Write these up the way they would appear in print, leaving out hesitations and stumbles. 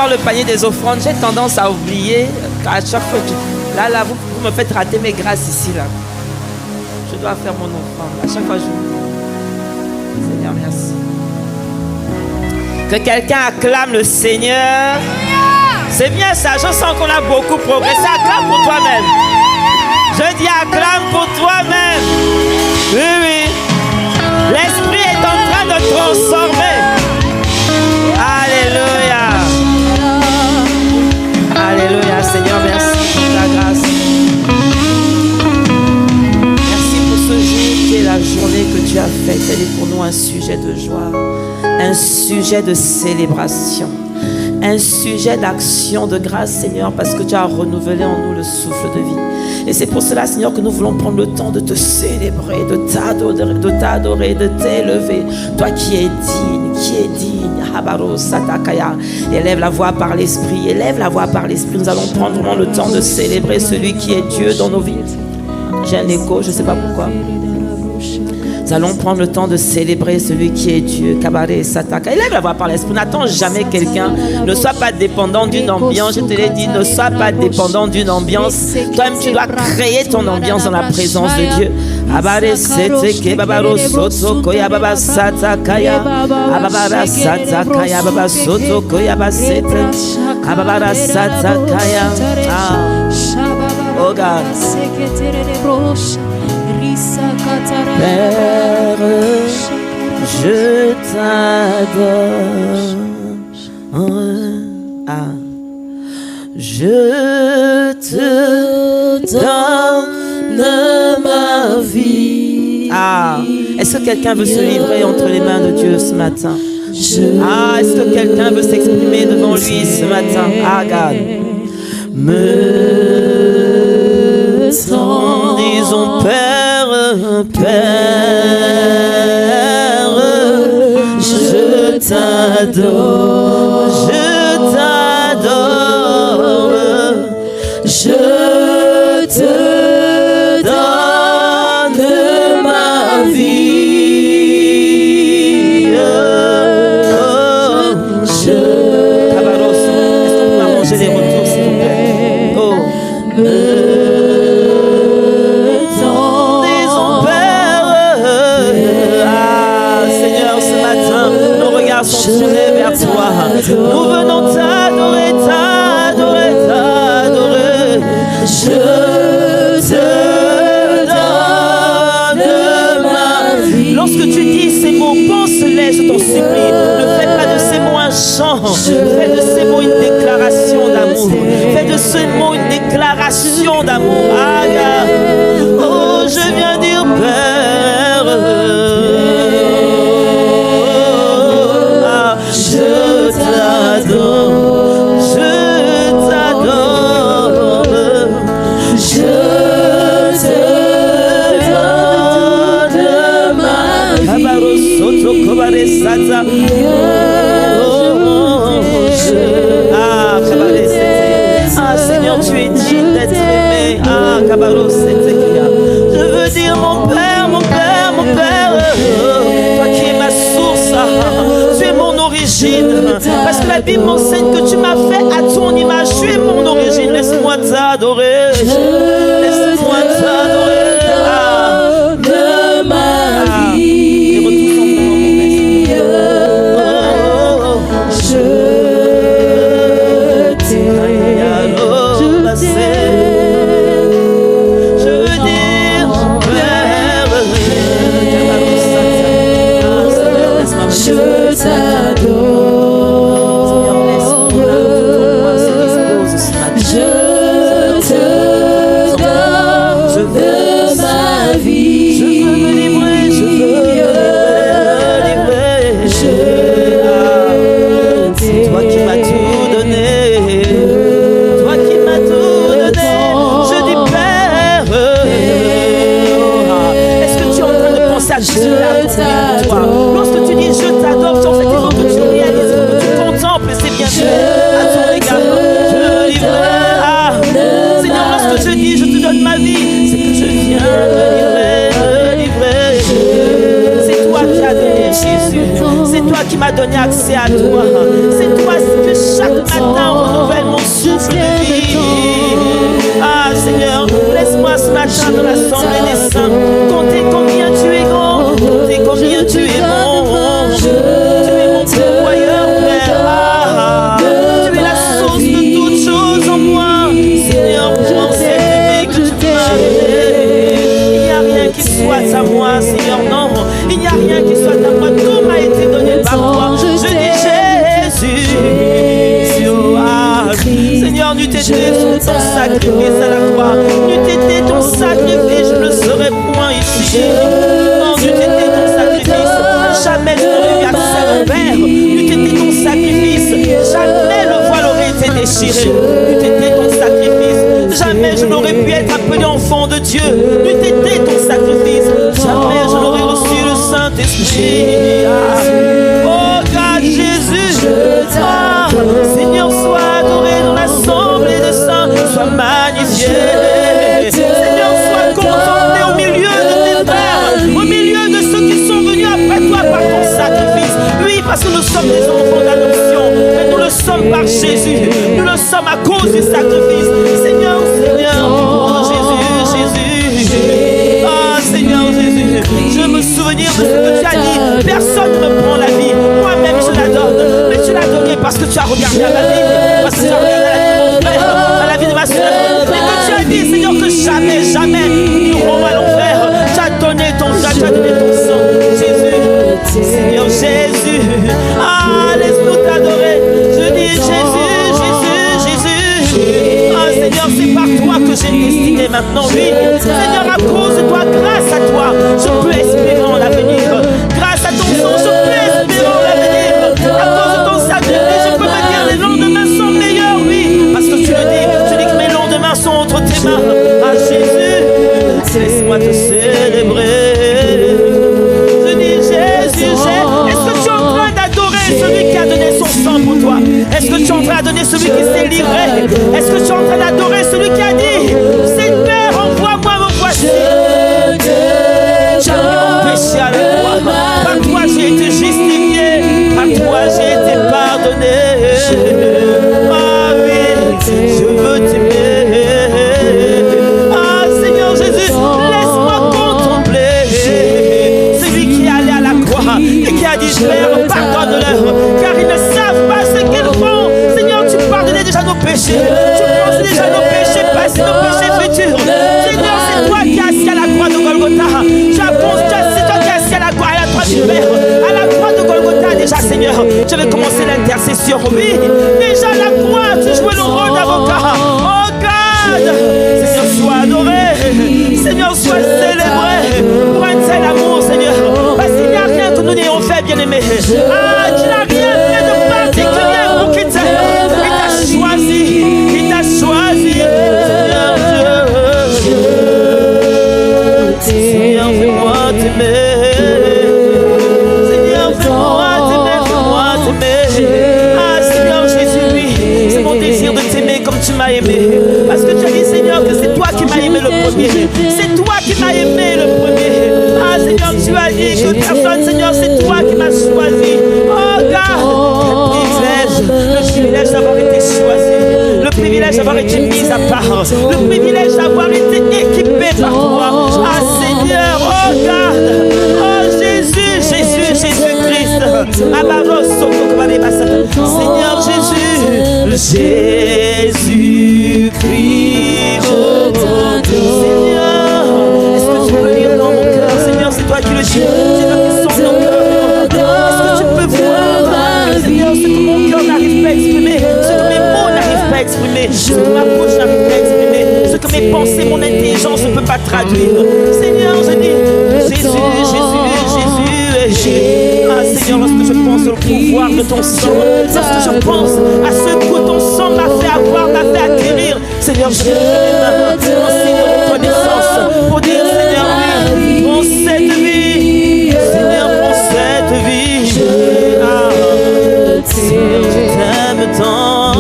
voir le panier des offrandes, j'ai tendance à oublier. À chaque fois que là, vous me faites rater mes grâces ici, là. Je dois faire mon offrande. À chaque fois, Seigneur, merci. Que quelqu'un acclame le Seigneur. C'est bien ça, je sens qu'on a beaucoup progressé. Acclame pour toi-même. Je dis acclame pour toi-même. Oui, oui. L'Esprit est en train de transformer. Alléluia. Alléluia, Seigneur, merci pour ta grâce. Merci pour ce jour qui est la journée que tu as faite. Elle est pour nous un sujet de joie, un sujet de célébration, un sujet d'action de grâce, Seigneur, parce que tu as renouvelé en nous le souffle de vie. Et c'est pour cela, Seigneur, que nous voulons prendre le temps de te célébrer, de t'adorer, de t'élever. Toi qui es digne. Habaro Satakaya. Élève la voix par l'Esprit, élève la voix par l'Esprit. Nous allons prendre vraiment le temps de célébrer celui qui est Dieu dans nos vies. J'ai un écho, je ne sais pas pourquoi. Nous allons prendre le temps de célébrer celui qui est Dieu. Kabaré Sataka. Élève la voix par l'Esprit. N'attends jamais quelqu'un. Ne sois pas dépendant d'une ambiance. Je te l'ai dit, ne sois pas dépendant d'une ambiance. Toi-même, tu dois créer ton ambiance dans la présence de Dieu. Abaré Seteke Babaro Soto Koya Baba Satakaya. Ababara Satakaya Baba Soto Koya Basete. Ababara Satakaya. Oh God. Père, je t'adore. Je te donne ma vie. Est-ce que quelqu'un veut se livrer entre les mains de Dieu ce matin? Est-ce que quelqu'un veut s'exprimer devant lui ce matin? God. Disons Père, je t'adore, je te donne ma vie. Cabaros, est-ce qu'on peut manger les retours, s'il vous plaît? Sont tournés vers toi. Nous venons t'adorer. Je te donne ma vie. Lorsque tu dis ces mots, pense-les, je t'en supplie. Ne fais pas de ces mots un chant. Fais de ces mots une déclaration d'amour. Fais de ces mots une déclaration d'amour. Oh, je viens dire Père. Je t'adore, je te donne ma vie. Seigneur, tu es digne d'être aimé. Je veux dire mon Père, toi qui es ma source, tu es mon origine. Parce que la Bible m'enseigne que tu m'as fait à ton image. Tu es mon origine. Laisse-moi t'adorer. Laisse-moi t'adorer. De ma vie. Les retours sont pour je veux dire Père, je t'adore. Lorsque tu dis je t'adore, en fait, il faut que tu réalises, que tu contemples ces bienfaits à ton égard. Je livre. Seigneur, lorsque je dis je te donne ma vie, c'est que je viens de livrer. C'est toi qui as donné Jésus. C'est toi qui m'as donné accès à toi. C'est toi que chaque matin matin dans l'assemblée des saints. Comptez combien tu es grand, comptez combien tu es bon. Tu es mon pourvoyeur, Père. Tu es la source de toutes choses en moi. Seigneur, prends cette vie que tu m'as donnée. Il n'y a rien qui soit à moi, Seigneur, non. Il n'y a rien qui soit à moi. Tout m'a été donné par toi. Je dis Jésus. Seigneur, n'eût été ton sacrifice à la croix. N'eût été ton sacrifice, je ne serais point ici. Non, n'eût été ton sacrifice, jamais je n'aurais eu accès au Père. N'eût été ton sacrifice, jamais le voile aurait été déchiré. N'eût été ton sacrifice, jamais je n'aurais pu être appelé enfant de Dieu. N'eût été ton sacrifice, jamais je n'aurais reçu le Saint-Esprit. Oh God, Jésus, Seigneur, sois adoré dans l'assemblée des saints, sois magnifié. Seigneur, sois contemplé au milieu de tes frères, au milieu de ceux qui sont venus après toi par ton sacrifice. Oui, parce que nous sommes des enfants d'adoption, mais nous le sommes par Jésus. Nous le sommes à cause du sacrifice. Seigneur, Seigneur, oh Jésus, Jésus. Ah, Seigneur Jésus, je me souvenir de ce que tu as dit. Personne ne me prend la vie, moi-même je la donne. Mais tu l'as donnée parce que tu as regardé à ma vie, parce que tu as regardé à la vie de mon frère, à la vie de ma soeur. Et que tu as dit, Seigneur, que jamais nous irons à l'enfer. Tu as donné ton sang, tu as donné ton sang. Jésus, Seigneur Jésus, laisse-nous t'adorer. Je dis Jésus, Seigneur, c'est par toi que j'ai destiné maintenant, oui. Seigneur, à cause de toi, grâce à toi, je peux espérer en l'avenir. Grâce à ton sang, je peux espérer en l'avenir. À cause de ton sacrifice, je peux me dire les lendemains sont meilleurs, oui. Parce que tu le dis, que mes lendemains sont entre tes mains. Ah Jésus, laisse-moi te célébrer. Je dis Jésus, est-ce que tu es en train d'adorer celui qui a donné son sang pour toi? Est-ce que tu es en train d'adorer celui qui s'est livré? Est-ce que tu es en train d'adorer celui qui a dit, Seigneur, envoie-moi, me voici. J'ai pris mon péché à la croix. Par toi j'ai été justifié. Par toi j'ai été pardonné. Ah oui, je veux t'aimer. Ah Seigneur Jésus, laisse-moi contempler celui qui est allé à la croix et qui a dit, Père, pardonne-leur, car ils ne savent pas ce qu'ils font. Seigneur, tu pardonnais déjà nos péchés. Tu pardonnais déjà nos péchés passés, nos péchés futurs. Seigneur, c'est toi qui as assis à la croix de Golgotha. C'est toi qui as assis à la croix du Père. À la croix de Golgotha, déjà, Seigneur, je vais commencer l'intercession. Oui, déjà à la croix, tu jouais le rôle d'avocat. Oh God, Seigneur, sois adoré. Seigneur, sois célébré pour un tel amour, Seigneur. Parce qu'il n'y a rien que nous n'ayons fait, bien-aimé. Ah, tu n'as rien fait de particulier pour qu'il t'aime. Il t'a choisi. Il t'a choisi. Seigneur, fais-moi t'aimer. Seigneur, fais-moi t'aimer, fais-moi t'aimer. Ah, Seigneur Jésus, oui, c'est mon désir de t'aimer comme tu m'as aimé. Parce que tu as dit, Seigneur, que c'est toi qui m'as aimé le premier. C'est toi qui m'as aimé le premier. Ah, Seigneur, tu as dit que personne, Seigneur, c'est toi qui m'as choisi. Oh, God, le privilège d'avoir été choisi. Le privilège d'avoir été mis à part. Le privilège d'avoir été équipé par toi. Ah, Seigneur, oh, God. Oh, Jésus-Christ. Seigneur Jésus. Jésus-Christ. Oh, Seigneur, est-ce que tu peux lire dans mon cœur? Seigneur, c'est toi qui le dis. C'est toi qui sens nos cœurs. Est-ce que tu peux voir, Seigneur, ce que mon cœur n'arrive pas à exprimer, ce que mes mots n'arrivent pas à exprimer, ce que ma bouche n'arrive pas à exprimer, ce que mes pensées, mon intelligence ne peut pas traduire. Seigneur, je dis Jésus. Ah Seigneur, lorsque je pense au pouvoir de ton sang, lorsque je pense à ce que ton sang m'a fait avoir, m'a fait acquérir, Seigneur, je lève mes mains en signe de reconnaissance pour dire, Seigneur, oui, prends cette vie, Seigneur, prends cette vie. Ah, Seigneur, je t'aime tant.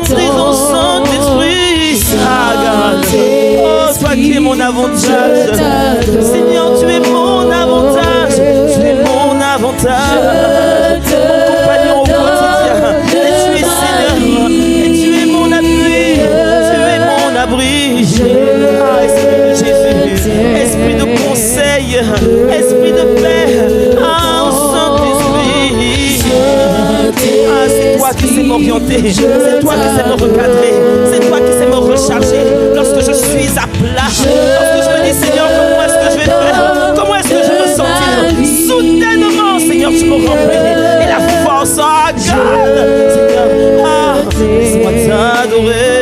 Disons Saint-Esprit, oh, toi qui es mon avantage, Seigneur, tu es mon avantage, tu es mon avantage, mon compagnon au quotidien, et tu es Seigneur, et tu es mon appui, tu es mon abri. C'est toi qui sais me recadrer. C'est toi qui sais me recharger lorsque je suis à plat. Lorsque je me dis, Seigneur, comment est-ce que je vais faire? Comment est-ce que je vais me sentir? Soudainement, Seigneur, tu me remplis. Et la force, garde, Seigneur, laisse-moi t'adorer.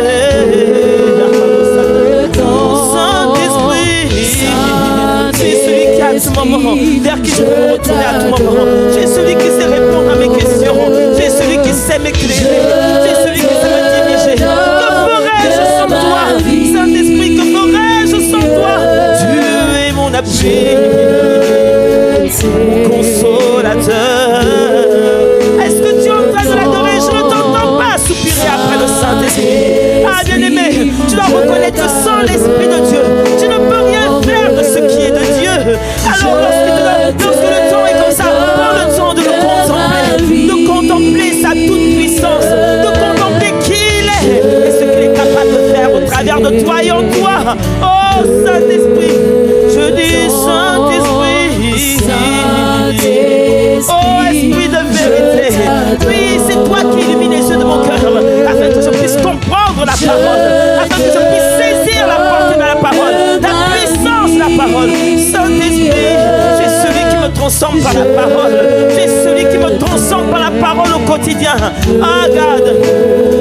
Saint-Esprit, tu es celui qui a tout moment, vers qui je peux me retourner à tout moment. Tu es celui qui sait répondre à mes questions. Tu es celui qui sait m'éclairer. Tu es celui qui sait me diriger. Que ferais-je sans toi? Saint-Esprit, que ferais-je sans toi? Tu es mon appui, mon consolateur. Est-ce que tu es en train de l'adorer? Je ne t'entends pas soupirer après le Saint-Esprit. Ah, bien-aimé, tu dois reconnaître que sans l'Esprit de Dieu, tu ne peux rien faire de ce qui est de Dieu. Alors lorsque le temps est comme ça, prends le temps de le contempler sa toute-puissance, de contempler qui il est et ce qu'il est capable de faire au travers de toi et en toi. Oh Saint-Esprit, je dis Saint-Esprit, oh Esprit de vérité, oui, c'est toi qui illumines les yeux de mon cœur afin que je puisse comprendre la parole, afin que je puisse saisir la portée de la parole, la puissance de la parole. Saint-Esprit, tu es celui qui me transforme par la parole, tu es celui qui me transforme par la parole au quotidien. Ah, regarde,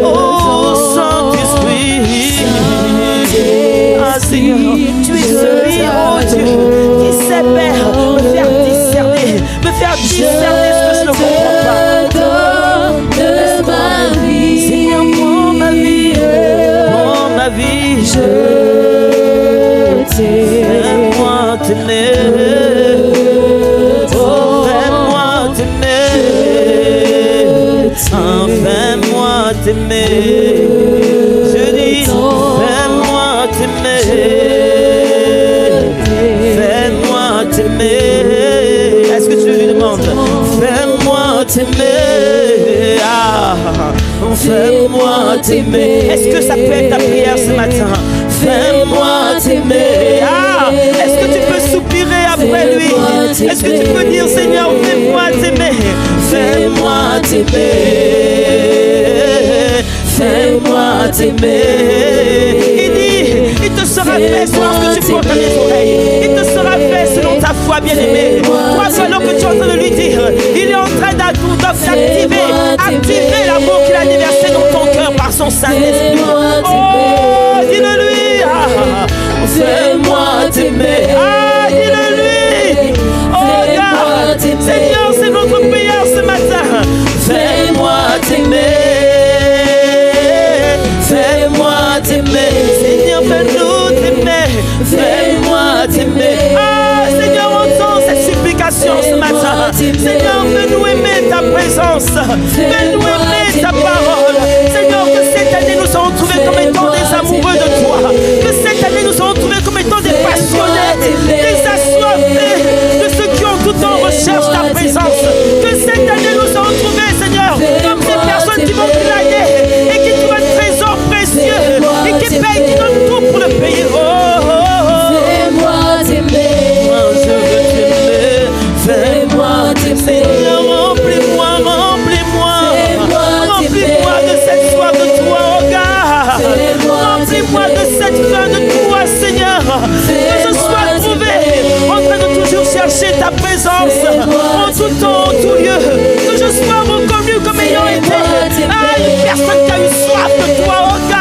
oh Saint-Esprit, ah Seigneur, tu es celui, oh Dieu, qui sait, Père, me faire discerner ce que je ne comprends pas. Seigneur, pour ma vie, je t'aime. Fais-moi t'aimer. Oh, fais-moi t'aimer. Fais-moi t'aimer. Je dis, fais-moi t'aimer. Fais-moi t'aimer. Est-ce que tu lui demandes? Fais-moi t'aimer. Ah, fais-moi t'aimer. Est-ce que ça peut être ta prière ce matin? Fais-moi t'aimer. Ah, est-ce que tu peux soupirer après lui? Est-ce que tu peux dire, Seigneur, fais-moi t'aimer? Fais-moi t'aimer. Fais-moi t'aimer. Il dit, il te sera fait selon ce que tu portes dans les oreilles. Il te sera fait selon ta foi, bien-aimé. Toi, selon que tu es en train de lui dire, il est en train d'activer l'amour qu'il a déversé dans ton cœur par son Saint-Esprit. Oh, dis-le-lui. Fais-moi t'aimer. Ah, dis-le-lui. Oh, regarde, Seigneur, c'est notre prière ce matin. Fais-moi t'aimer. Fais-moi t'aimer. Seigneur, fais-nous t'aimer. Fais-moi t'aimer. Ah, Seigneur, entends cette supplication ce matin. Seigneur, fais-nous aimer ta présence. Fais-nous aimer ta parole. Seigneur, que cette année nous serons trouvés comme étant des amoureux de toi. Que cette année nous serons trouvés comme étant des passionnés, des assoiffés, de ceux qui en tout temps recherchent ta présence. Que cette année nous serons trouvés, Seigneur, comme des personnes qui vont glaner et qui trouvent un trésor précieux et qui payent, qui donnent tout pour le payer. Oh, oh, oh. Fais-moi t'aimer. Moi, je veux t'aimer. Fais-moi t'aimer. Seigneur, remplis-moi, remplis-moi. Remplis-moi de cette soif de toi, oh God. Remplis-moi de cette faim de toi, Seigneur. Que je sois trouvé en train de toujours chercher ta présence en tout temps, en tout lieu. Que je sois reconnu comme ayant été une personne qui a eu soif de toi, oh God.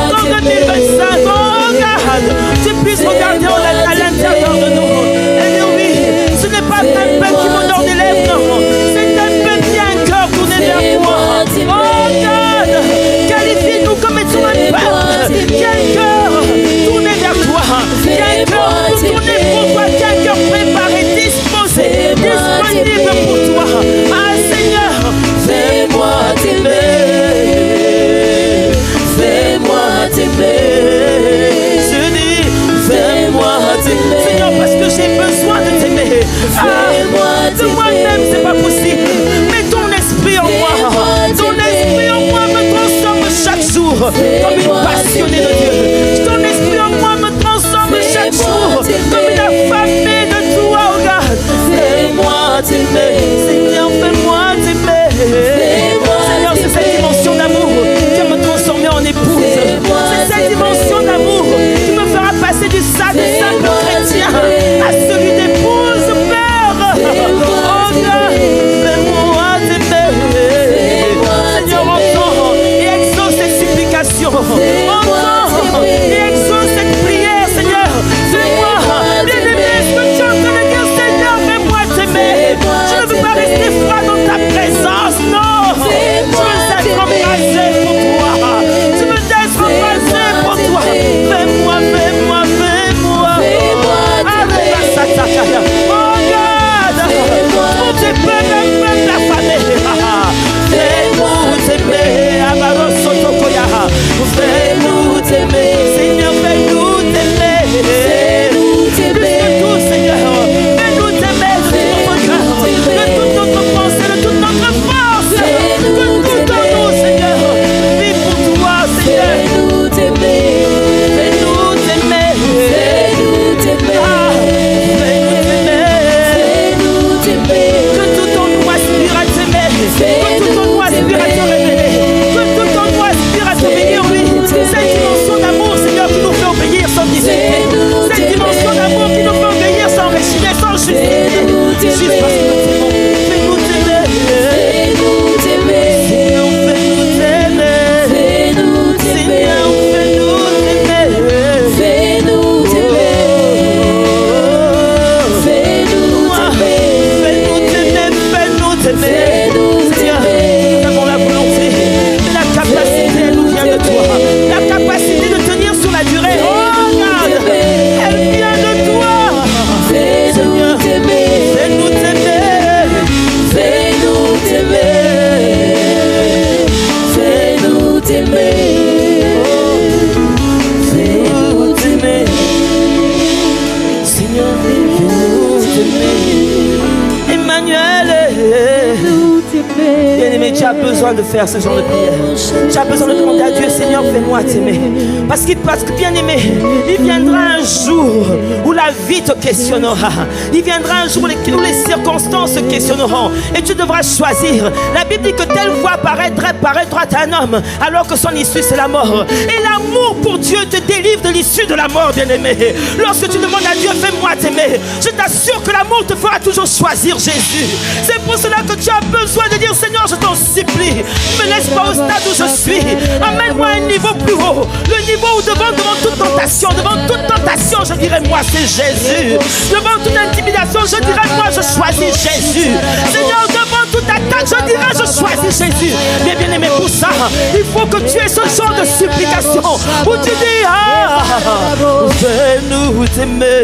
Dans 2025, oh God, tu puisses regarder à l'intérieur de nous. Et dire oui, ce n'est pas un peuple qui m'honore des lèvres, non. C'est un peuple qui a un cœur tourné vers toi. Oh God, qualifie-nous comme étant un peuple qui a un cœur tourné vers toi, qui a un cœur tourné pour toi, qui a un cœur préparé, disposé, disponible pour toi. Ah Seigneur, fais-moi t'aimer. Fais-moi t'aimer. Je dis, fais-moi t'aimer. Seigneur, parce que j'ai besoin de t'aimer. Ah, de moi-même, c'est pas possible. Mais ton esprit en moi, ton esprit en moi me transforme chaque jour comme une passionnée de Dieu. Ton esprit en moi me transforme chaque jour comme une affamée de toi, oh God. Fais-moi t'aimer. Seigneur, fais-moi t'aimer. Seigneur, c'est cette dimension d'amour t'aimer. Fais-nous t'aimer. Seigneur, fais-nous t'aimer. Emmanuel, bien-aimé, tu as besoin de faire ce genre de prière. Tu as besoin de demander à Dieu, Seigneur, fais-moi t'aimer. Parce que bien-aimé, il viendra un jour où la vie te questionnera. Il viendra un jour où les circonstances te questionneront. Et tu devras choisir. La Bible dit que telle voie paraîtra à un homme, alors que son issue c'est la mort. Et l'amour pour Dieu te délivre de l'issue de la mort, bien-aimé. Lorsque tu demandes à Dieu, fais-moi t'aimer, je t'assure que l'amour te fera toujours choisir Jésus. C'est pour cela que tu as besoin de dire, Seigneur, je t'en supplie, ne me laisse pas au stade où je suis. Amène-moi à un niveau plus haut. Le niveau où devant toute tentation, je dirais, moi c'est Jésus. Devant toute intimidation, je dirais, moi je choisis Jésus. Seigneur, devant toute attaque, je dirais, je choisis Jésus. Mais bien aimé, pour ça, il faut que tu aies ce genre de supplication où tu dis, fais-nous t'aimer.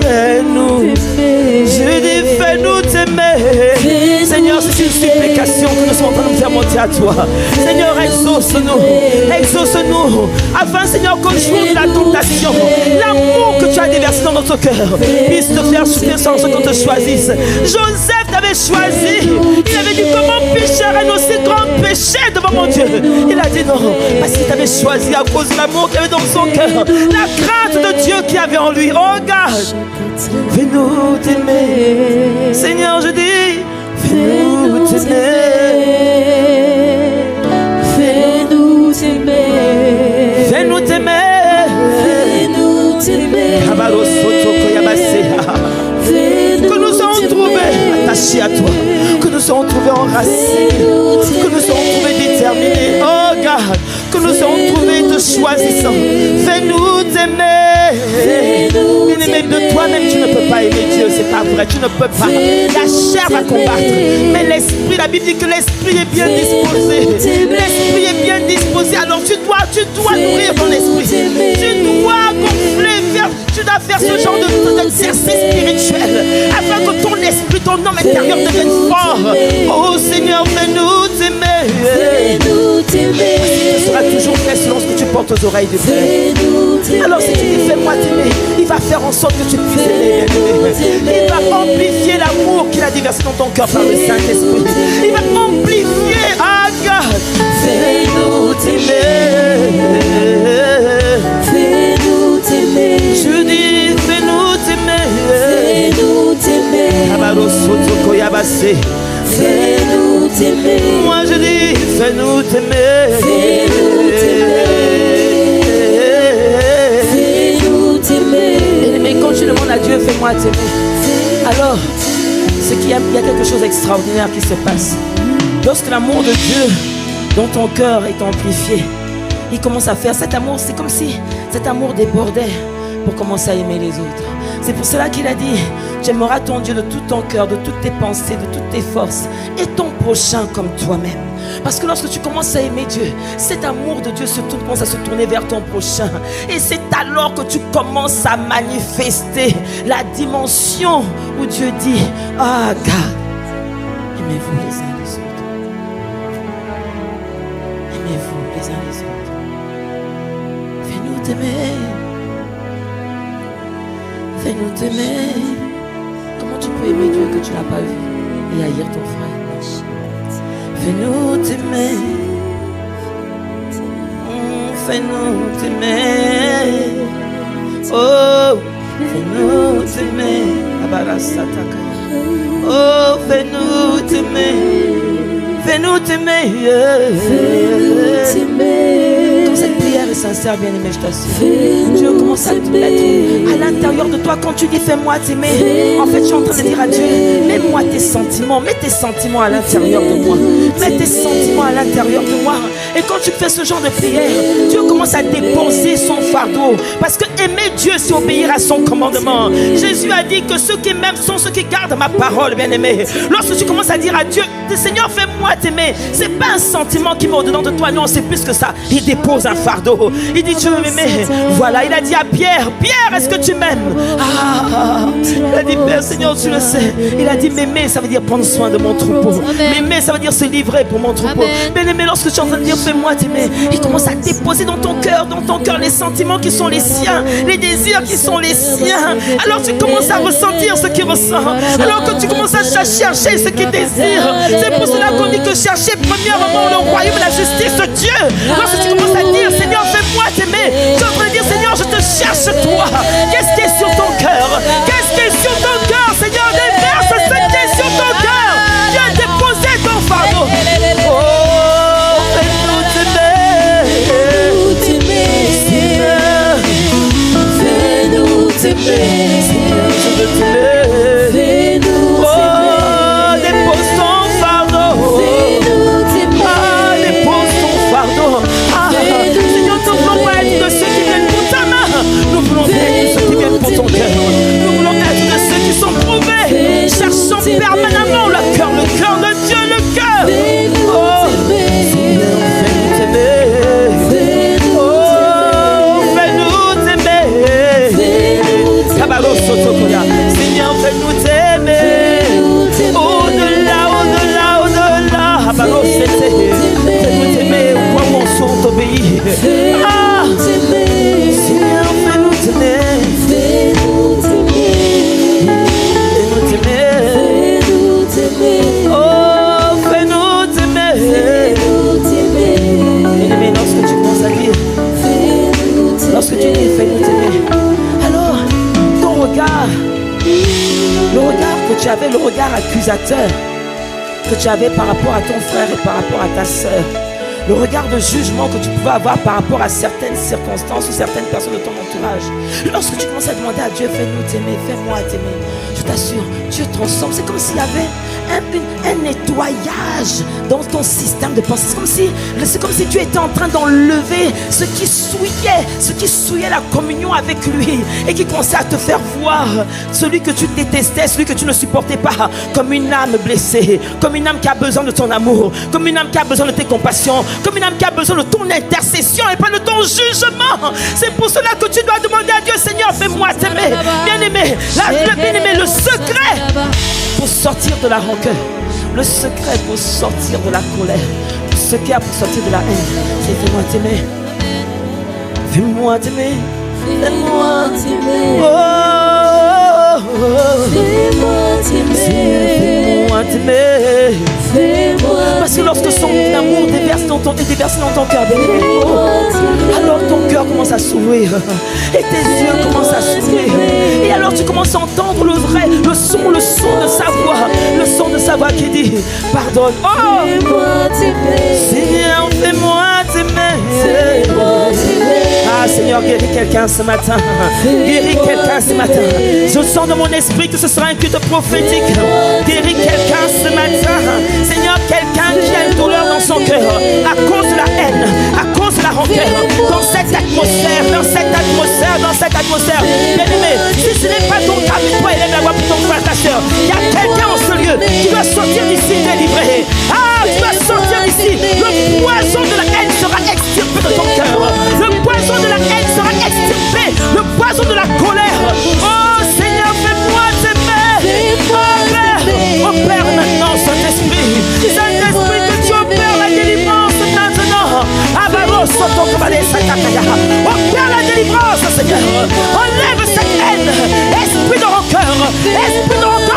Fais-nous. Je dis, fais-nous t'aimer. Seigneur, c'est une supplication que nous sommes en train de nous faire monter à toi. Seigneur, exauce-nous, afin, Seigneur, qu'au jour de la tentation, l'amour que tu as déversé dans notre cœur puisse te faire souffrir sans qu'on te choisisse. Joseph t'avait choisi. Il avait dit, comment pécherait un aussi grand péché devant mon Dieu? Il a dit non, parce qu'il t'avait choisi à cause de l'amour qu'il avait dans son cœur, la crainte de Dieu qu'il avait en lui. Oh God, fais-nous t'aimer. Seigneur, je dis, fais-nous t'aimer. Fais-nous t'aimer. Fais-nous t'aimer. Fais-nous t'aimer. Que nous soyons trouvés attachés à toi. Que nous soyons trouvés enracinés. Que nous soyons trouvés déterminés. Oh God, que nous soyons trouvés te choisissant. Fais-nous t'aimer. Bien-aimé, de toi-même tu ne peux pas aimer Dieu, c'est pas vrai, tu ne peux pas. La chair va combattre, mais l'esprit, la Bible dit que l'esprit est bien disposé. L'esprit est bien disposé, alors tu dois nourrir ton esprit. Tu dois gonfler, tu dois faire ce genre d'exercice spirituel afin que ton esprit, ton homme intérieur devienne fort. Oh Seigneur, fais-nous t'aimer. Ce sera toujours fait selon ce que tu portes aux oreilles de Dieu. Alors si tu dis fais-moi t'aimer, il va faire en sorte que tu puisses aimer. Il va amplifier l'amour qu'il a déversé dans ton cœur par le Saint-Esprit. Il va amplifier, God, fais-nous t'aimer. Fais-nous t'aimer. Je dis fais-nous t'aimer. Fais-nous t'aimer. Fais-nous t'aimer. Moi je dis fais-nous t'aimer. Fais-nous t'aimer. Mais quand tu demandes à Dieu, fais-moi t'aimer, alors c'est qu'il y a quelque chose d'extraordinaire qui se passe. Lorsque l'amour de Dieu dans ton cœur est amplifié, il commence à faire cet amour, c'est comme si cet amour débordait pour commencer à aimer les autres. C'est pour cela qu'il a dit, tu aimeras ton Dieu de tout ton cœur, de toutes tes pensées, de toutes tes forces, et ton prochain comme toi-même. Parce que lorsque tu commences à aimer Dieu, cet amour de Dieu commence à se tourner vers ton prochain. Et c'est alors que tu commences à manifester la dimension où Dieu dit, ah, God, aimez-vous les uns les autres. Aimez-vous les uns les autres. Fais-nous t'aimer. Fais-nous t'aimer. Comment tu peux aimer Dieu que tu n'as pas vu et haïr ton frère? Fais-nous t'aimer. Fais-nous t'aimer. Oh, fais-nous t'aimer. Oh, fais-nous t'aimer. Fais-nous t'aimer. Fais-nous t'aimer. Quand cette prière est sincère, bien-aimé, je t'assure, Dieu commence à te mettre à l'intérieur de toi. Quand tu dis fais-moi t'aimer, en fait, je suis en train de dire à Dieu, mets-moi tes sentiments, mets tes sentiments à l'intérieur de moi. Mets tes sentiments à l'intérieur de moi. Et quand tu fais ce genre de prière, Dieu commence à déposer son fardeau. Parce que aimer Dieu, c'est obéir à son commandement. Jésus a dit que ceux qui m'aiment sont ceux qui gardent ma parole, bien-aimé. Lorsque tu commences à dire à Dieu, Seigneur, fais-moi t'aimer, c'est pas un sentiment qui met au-dedans de toi, non, c'est plus que ça. Il dépose un fardeau. Il dit, tu veux m'aimer? Voilà, il a dit à Pierre, Pierre, est-ce que tu m'aimes? Il a dit, Père, Seigneur, tu le sais. Il a dit, m'aimer, ça veut dire prendre soin de mon troupeau. M'aimer, ça veut dire se livrer pour mon troupeau. Bien-aimé, lorsque tu es en train de dire, fais-moi t'aimer, il commence à déposer dans ton cœur les sentiments qui sont les siens, les désirs qui sont les siens. Alors tu commences à ressentir ce qu'il ressent. Alors que tu commences à chercher ce qu'il désire. C'est pour cela qu'on dit que chercher premièrement le royaume et la justice de Dieu. Lorsque tu commences à dire, Seigneur, fais-moi t'aimer, tu es en train de dire, Seigneur, je te cherche toi. Qu'est-ce qui est sur ton cœur? Qu'est-ce qui est sur ton cœur? Seigneur, déverse ce qui est sur ton cœur. Dieu a déposé ton fardeau. Oh, fais-nous t'aimer. Fais-nous t'aimer. Je veux t'aimer. Oh, dépose ton fardeau. Dépose ton fardeau. Seigneur, nous ne voulons pas être de ceux qui viennent pour ta main. Nous voulons être de ceux qui viennent pour ton cœur. Nous voulons être de ceux qui sont prouvés. Cherchons permanemment le cœur de Dieu, le cœur. Oh, Seigneur, fais-nous t'aimer. Oh, fais-nous t'aimer. Seigneur, fais-nous t'aimer. Au-delà. Fais-nous t'aimer au point où on saute au pays. Seigneur, fais-nous t'aimer. Fais-nous t'aimer. Oh, fais-nous t'aimer. Bien-aimé, lorsque tu commences à dire, lorsque tu dis fais-nous t'aimer, alors ton regard, le regard que tu avais, le regard accusateur que tu avais par rapport à ton frère et par rapport à ta sœur, le regard de jugement que tu pouvais avoir par rapport à certaines circonstances ou certaines personnes de ton entourage, lorsque tu commences à demander à Dieu, fais-nous t'aimer, fais-moi t'aimer, je t'assure, Dieu transforme. C'est comme s'il y avait un nettoyage dans ton système de pensée. C'est comme si tu étais en train d'enlever ce qui souillait la communion avec lui et qui commençait à te faire voir celui que tu détestais, celui que tu ne supportais pas, comme une âme blessée, comme une âme qui a besoin de ton amour, comme une âme qui a besoin de tes compassions, comme une âme qui a besoin de ton intercession et pas de ton jugement. C'est pour cela que tu dois demander à Dieu, Seigneur, fais-moi t'aimer. Bien-aimé, le secret pour sortir de la rancœur, le secret pour sortir de la colère, le secret pour sortir de la haine, c'est fais-moi t'aimer. Fais-moi t'aimer. Fais-moi t'aimer. Oh, fais-moi t'aimer. Parce que lorsque son amour est déversé dans ton cœur, alors ton cœur commence à s'ouvrir et tes yeux commencent à s'ouvrir. Et alors tu commences à entendre le son de sa voix qui dit pardonne. Oh, Seigneur, fais-moi t'aimer. Ah, Seigneur, guéris quelqu'un ce matin. Guéris quelqu'un ce matin. Je sens dans mon esprit que ce sera un culte prophétique. Guéris quelqu'un ce matin. Seigneur, quelqu'un qui a une douleur dans son cœur à cause de la haine, à cause de la rancœur, dans cette atmosphère, bien-aimé, si ce n'est pas ton cas, mais toi élève la voix pour ton frère, ta soeur. Il y a quelqu'un en ce lieu qui doit sortir d'ici délivré. Ah, tu dois sortir d'ici. Le poison de la haine sera extirpé de ton cœur. Le poison de la haine sera extirpé. Le poison de la colère. Oh Seigneur, fais-moi t'aimer. Oh Père, maintenant, Saint-Esprit, que tu opères la délivrance maintenant. Opère la délivrance, Seigneur. Enlève cette haine. Esprit de rancœur,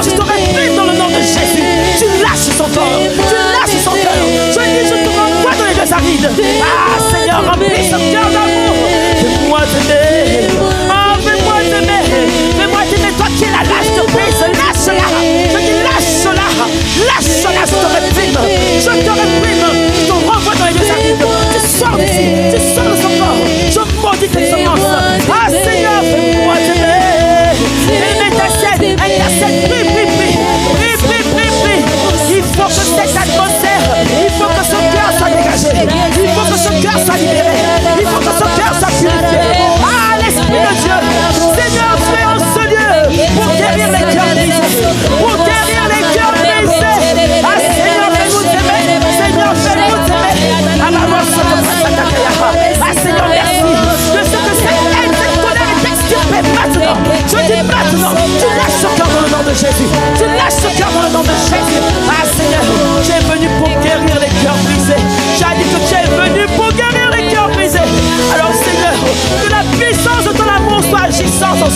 je te réprime dans le nom de Jésus. Tu lâches son corps. Je dis, je te renvoie dans les deux arides. Ah Seigneur, remplis ce cœur d'amour. Fais-moi t'aimer. Oh, fais-moi t'aimer. Toi qui es la lâche de prise, lâche-la. Je dis lâche-la, je te réprime. Je te renvoie dans les deux arides. Tu sors d'ici, tu sors de son corps. Je maudis tes semences. Ah Seigneur, fais-moi t'aimer. Intercède, prie. Il faut que cette atmosphère, il faut que ce cœur soit dégagé. Il faut que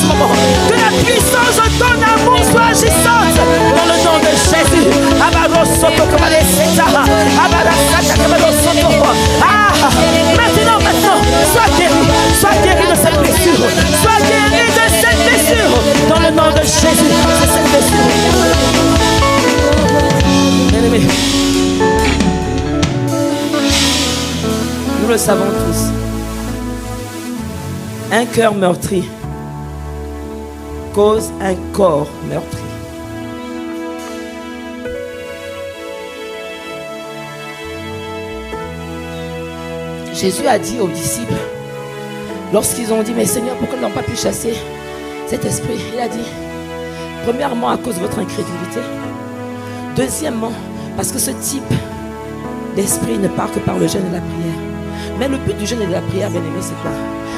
ce moment. Que la puissance de ton amour soit agissante dans le nom de Jésus. Maintenant, sois guéri de cette blessure. Sois guéri de cette blessure dans le nom de Jésus. C'est cette blessure. Bien-aimé, nous le savons tous. Un cœur meurtri cause un corps meurtri. Jésus a dit aux disciples, lorsqu'ils ont dit, mais Seigneur, pourquoi ils n'ont pas pu chasser cet esprit? Il a dit, premièrement, à cause de votre incrédulité. Deuxièmement, parce que ce type d'esprit ne part que par le jeûne et la prière. Mais le but du jeûne et de la prière, bien aimé, c'est quoi?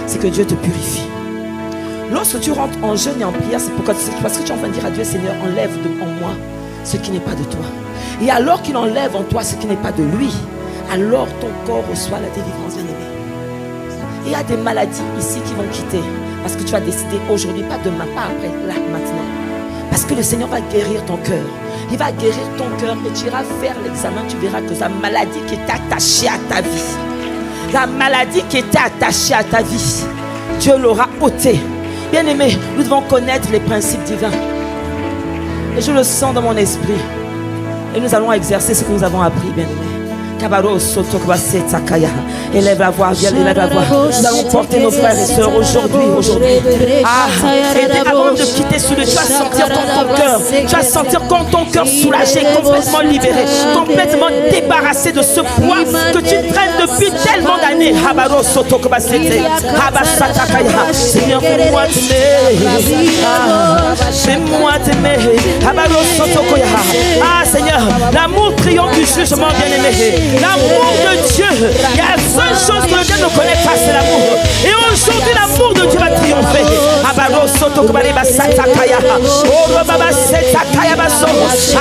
C'est que Dieu te purifie. Lorsque tu rentres en jeûne et en prière, c'est parce que tu es en train de dire à Dieu, Seigneur, enlève en moi ce qui n'est pas de toi. Et alors qu'il enlève en toi ce qui n'est pas de lui, alors ton corps reçoit la délivrance, bien-aimé. Il y a des maladies ici qui vont quitter. Parce que tu as décidé aujourd'hui, pas demain, pas après, là, maintenant. Parce que le Seigneur va guérir ton cœur. Il va guérir ton cœur et tu iras faire l'examen. Tu verras que la maladie qui était attachée à ta vie, la maladie qui était attachée à ta vie, Dieu l'aura ôtée. Bien-aimé, nous devons connaître les principes divins. Et je le sens dans mon esprit. Et nous allons exercer ce que nous avons appris, bien-aimé. Élève la voix, viens, élève la voix. Nous allons porter nos frères et sœurs aujourd'hui. Et avant de quitter sous le, tu vas sentir dans ton cœur. Tu vas sentir comme ton cœur soulagé, complètement libéré, complètement débarrassé de ce poids que tu traînes depuis tellement d'années. Seigneur, fais-moi t'aimer. Fais-moi t'aimer. Ah Seigneur, l'amour triomphe du jugement, bien-aimé. L'amour de Dieu, il y a la seule chose que le Dieu ne connaît pas, c'est l'amour. Et aujourd'hui, l'amour de Dieu va triompher. Ah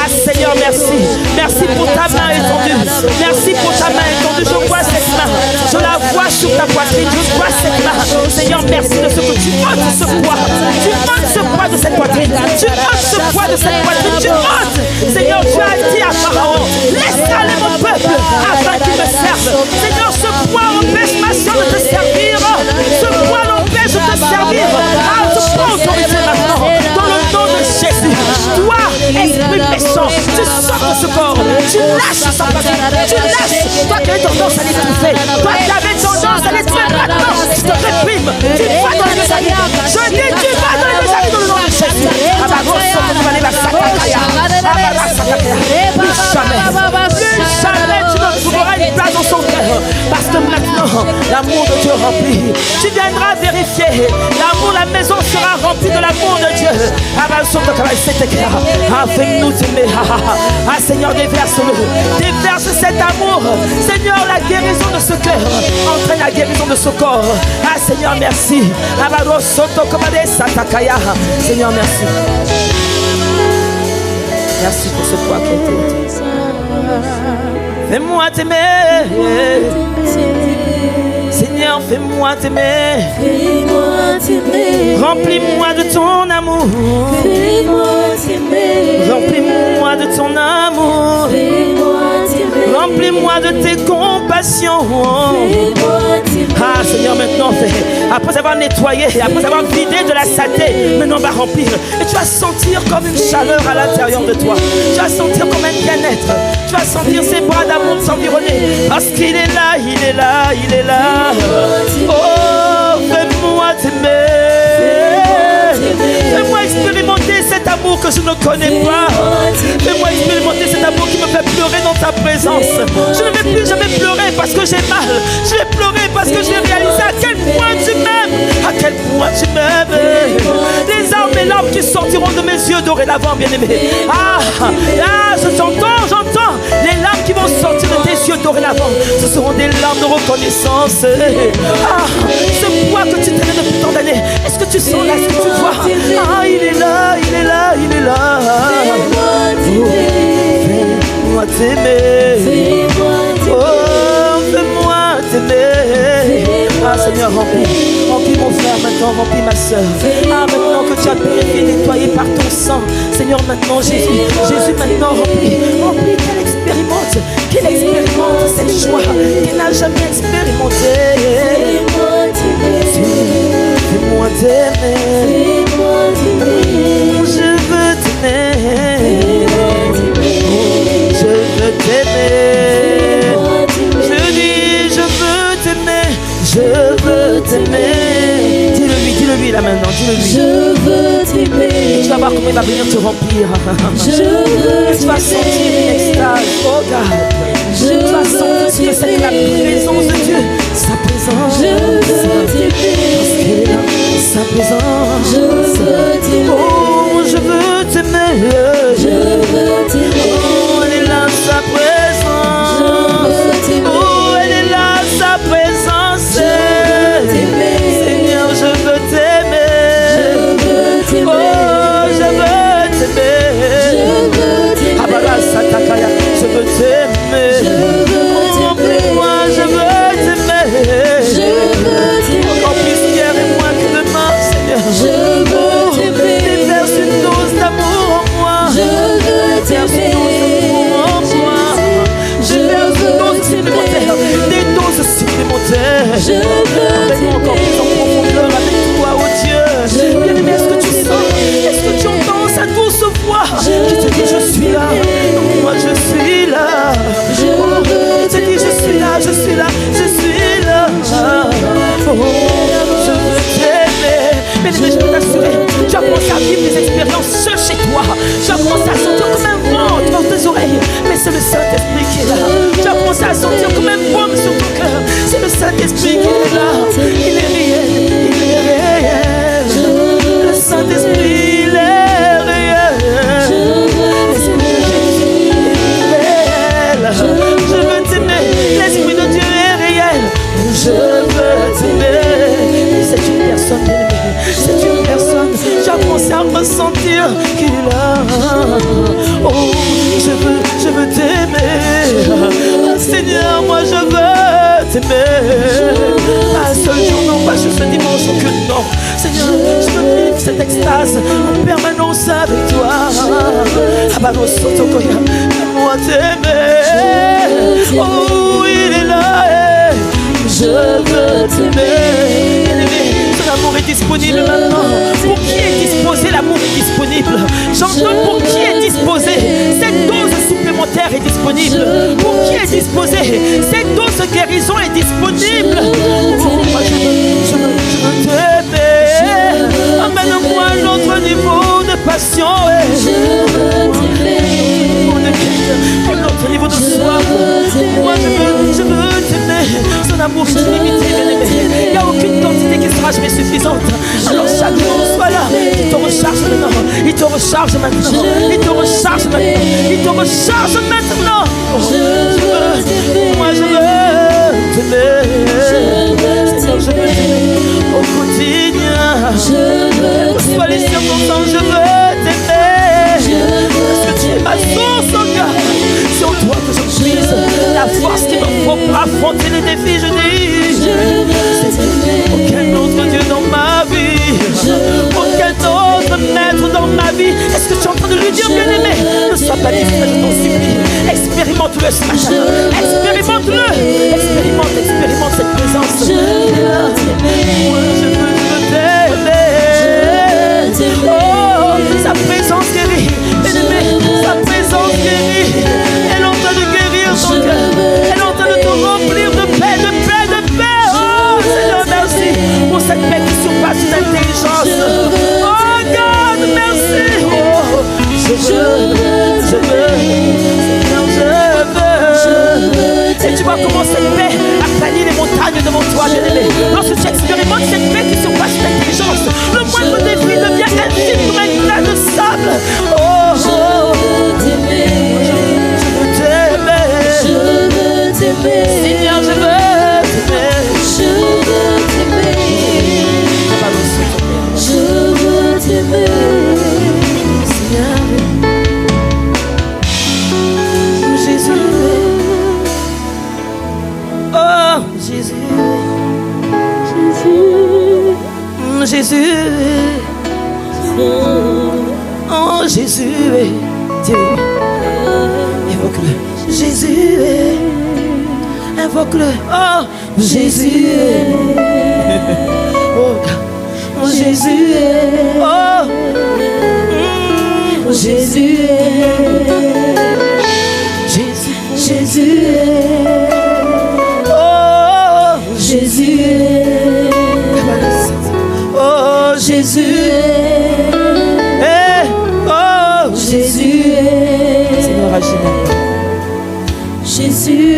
Seigneur, merci. Merci pour ta main étendue. Merci pour ta main étendue. Je vois cette main. Je la vois sur ta poitrine. Je vois cette main. Seigneur, merci de ce que tu ôtes ce poids. Tu ôtes ce poids de cette poitrine. Tu ôtes ce poids de cette poitrine. Tu ôtes. Seigneur, tu as dit à Pharaon, laisse aller mon peuple afin qu'il me serve. Seigneur, ce poids empêche ma soeur de te servir. Ce poids l'empêche de te servir. Ah, je prends autorité maintenant. Dans le nom de Jésus. Toi, esprit méchant, tu sors de ce corps. Tu lâches sa patrie. Tu lâches. Toi qui avais tendance à l'étouffer. Toi qui avais tendance à l'étouffer. Maintenant, je te réprime. Tu vas dans les mésailles. Je dis, tu vas dans les mésailles dans le nom de Jésus. Plus jamais tu ne trouveras une place dans son cœur. Parce que maintenant, l'amour de Dieu rempli. Tu viendras vérifier. L'amour, la maison sera remplie de l'amour de Dieu. Fais-nous t'aimer. Ah Seigneur, déverse-le. Déverse cet amour. Seigneur, la guérison de ce cœur entraîne la guérison de ce corps. Ah Seigneur, merci. Seigneur, merci. Merci pour ce poids qui a été ôté. Fais-moi t'aimer. Seigneur, fais-moi t'aimer. Remplis-moi de ton amour. Remplis-moi de ton amour. Remplis-moi de tes compassions. Ah Seigneur, maintenant, après avoir nettoyé, après avoir vidé de la saleté, maintenant on va remplir. Et tu vas sentir comme une chaleur à l'intérieur de toi. Tu vas sentir comme un bien-être. Tu vas sentir ces bras d'amour t'environner. Parce qu'il est là, il est là, il est là. Oh, fais-moi t'aimer. Fais-moi expérimenter cet amour que je ne connais pas. Fais-moi expérimenter cet amour qui me fait pleurer dans ta présence. Je ne vais plus jamais pleurer parce que j'ai mal. Je vais pleurer parce que je vais réaliser à quel point tu m'aimes. À quel point tu m'aimes. Les armes et larmes qui sortiront de mes yeux dorénavant, bien-aimé. J'entends les larmes qui vont sortir de tes yeux dorénavant. Ce seront des larmes de reconnaissance. Ce poids que tu traînais depuis tant d'années. Est-ce que tu sens là, est-ce que tu vois? Ah, il est là, il est là, il est là. Fais-moi t'aimer. Oh, fais-moi t'aimer. Ah Seigneur, remplis Remplis mon frère maintenant, remplis ma soeur. Ah, maintenant que tu as purifié, nettoyé par ton sang. Seigneur, maintenant Jésus, maintenant remplis qu'il expérimente cette joie qu'il n'a jamais expérimentée. Fais-moi t'aimer, je veux t'aimer, je veux t'aimer. Je dis, je veux t'aimer, je veux t'aimer. Dis-le-lui là maintenant, dis-le-lui. Je veux t'aimer. Et tu vas voir comment il va venir te remplir. Et tu vas sentir une extase, oh God. Tu vas sentir ce que c'est que la présence de Dieu. Sa présence. Je veux t'aimer. Parce qu'elle est là, sa présence. Je veux t'aimer. Oh, je veux t'aimer. Je veux t'aimer. Oh, elle est là, sa présence. Je veux t'aimer. Oh, elle est là, sa présence. Je veux t'aimer. Seigneur, je veux t'aimer. Je veux t'aimer. Oh, je veux t'aimer. Je veux t'aimer. Ah, bah là, ça t'accueille. Je veux t'aimer. Je veux t'aimer. Moi, je veux t'aimer. Je veux t'aimer. Encore plus qu'hier et moins que demain, Seigneur. Je veux t'aimer. Déverse une dose d'amour en moi. Je veux Déverse une dose t'aimer. d'amour en moi. Déverse une dose supplémentaire. Des doses supplémentaires. Je veux Emmène-moi encore plus en profondeur avec toi, oh Dieu. Bien-aimé, est-ce que tu sens? Est-ce que tu entends sa douce voix qui te dit je suis là? Moi je suis là. Il te dit je suis là, je suis là, je suis là. Oh, je veux t'aimer. Bien-aimé, je peux t'assurer, tu vas commencer à vivre des expériences seul chez toi. Tu vas commencer à sentir comme un vent dans tes oreilles. Mais c'est le Saint-Esprit qui est là. Tu vas commencer à sentir comme un baume sur ton cœur. C'est le Saint-Esprit qui est là. Il est réel, il est réel. Le Saint-Esprit, il est réel. L'Esprit de Jésus est réel. Je veux t'aimer. L'Esprit de Dieu est réel. Je veux t'aimer. C'est une personne bien-aimée. C'est une personne. Tu as commencé à ressentir qu'il est là. Oh, je veux t'aimer. Seigneur, moi je veux t'aimer. Pas un seul jour, non, pas juste un dimanche, que non. Seigneur, je veux vivre cette extase en permanence avec toi. Ah bah non, fais-moi t'aimer. Oh, il est là. Je veux t'aimer. Ton amour est disponible maintenant. Pour qui est disposé, l'amour est disponible. J'entends pour qui est disposé. Cette dose supplémentaire est disponible. Pour qui est disposé, cette dose de guérison est disponible. Oh, moi je veux t'aimer. Emmène-moi à un autre niveau de passion. Un autre niveau de soif. Moi je veux t'aimer. Son amour est illimité, bien-aimé. Il n'y a aucune quantité qui sera jamais suffisante. Alors chaque jour soit là. Il te recharge maintenant. Il te recharge maintenant. Il te recharge maintenant. Il te recharge maintenant. Oh, moi je veux t'aimer. Seigneur, je veux t'aimer au quotidien. Soit les circonstances, je veux t'aimer. Parce que tu es ma source, oh God. C'est en toi que je puise la force qu'il me faut pour affronter les défis, je dis. Aucun autre Dieu dans ma vie. Aucun autre maître dans ma vie. Est-ce que tu es en train de lui dire, bien-aimé? Ne sois pas distrait, je t'en supplie. Expérimente-le ce matin. Expérimente-le. Expérimente cette présence. Moi, je veux t'aimer. Oh, sa présence guérit. Bien-aimé, sa présence guérit. Elle est en train de guérir ton cœur. Elle est en train de te remplir de paix, de paix, de paix. Oh, Seigneur, merci pour cette paix qui surpasse l'intelligence. Oh, God, merci. Oh, je veux. Seigneur, je veux. Et tu vois comment cette paix a plané les montagnes devant toi, bien-aimé. Lorsque tu expérimentes cette paix qui surpasse l'intelligence, le moindre défi devient infime comme un grain de sable. Oh, je veux t'aimer. Seigneur, je veux t'aimer. Je veux t'aimer. Seigneur, Jésus. Oh, Jésus. Jésus. Jésus. Oh Jésus. Dieu. Évoque-le. Jésus. Invoque-le. Oh Jésus. Oh Jésus. Oh Jésus. Jésus. Jésus. Oh Jésus. Oh Jésus. Oh Jésus. Seigneur, agis maintenant. Jésus.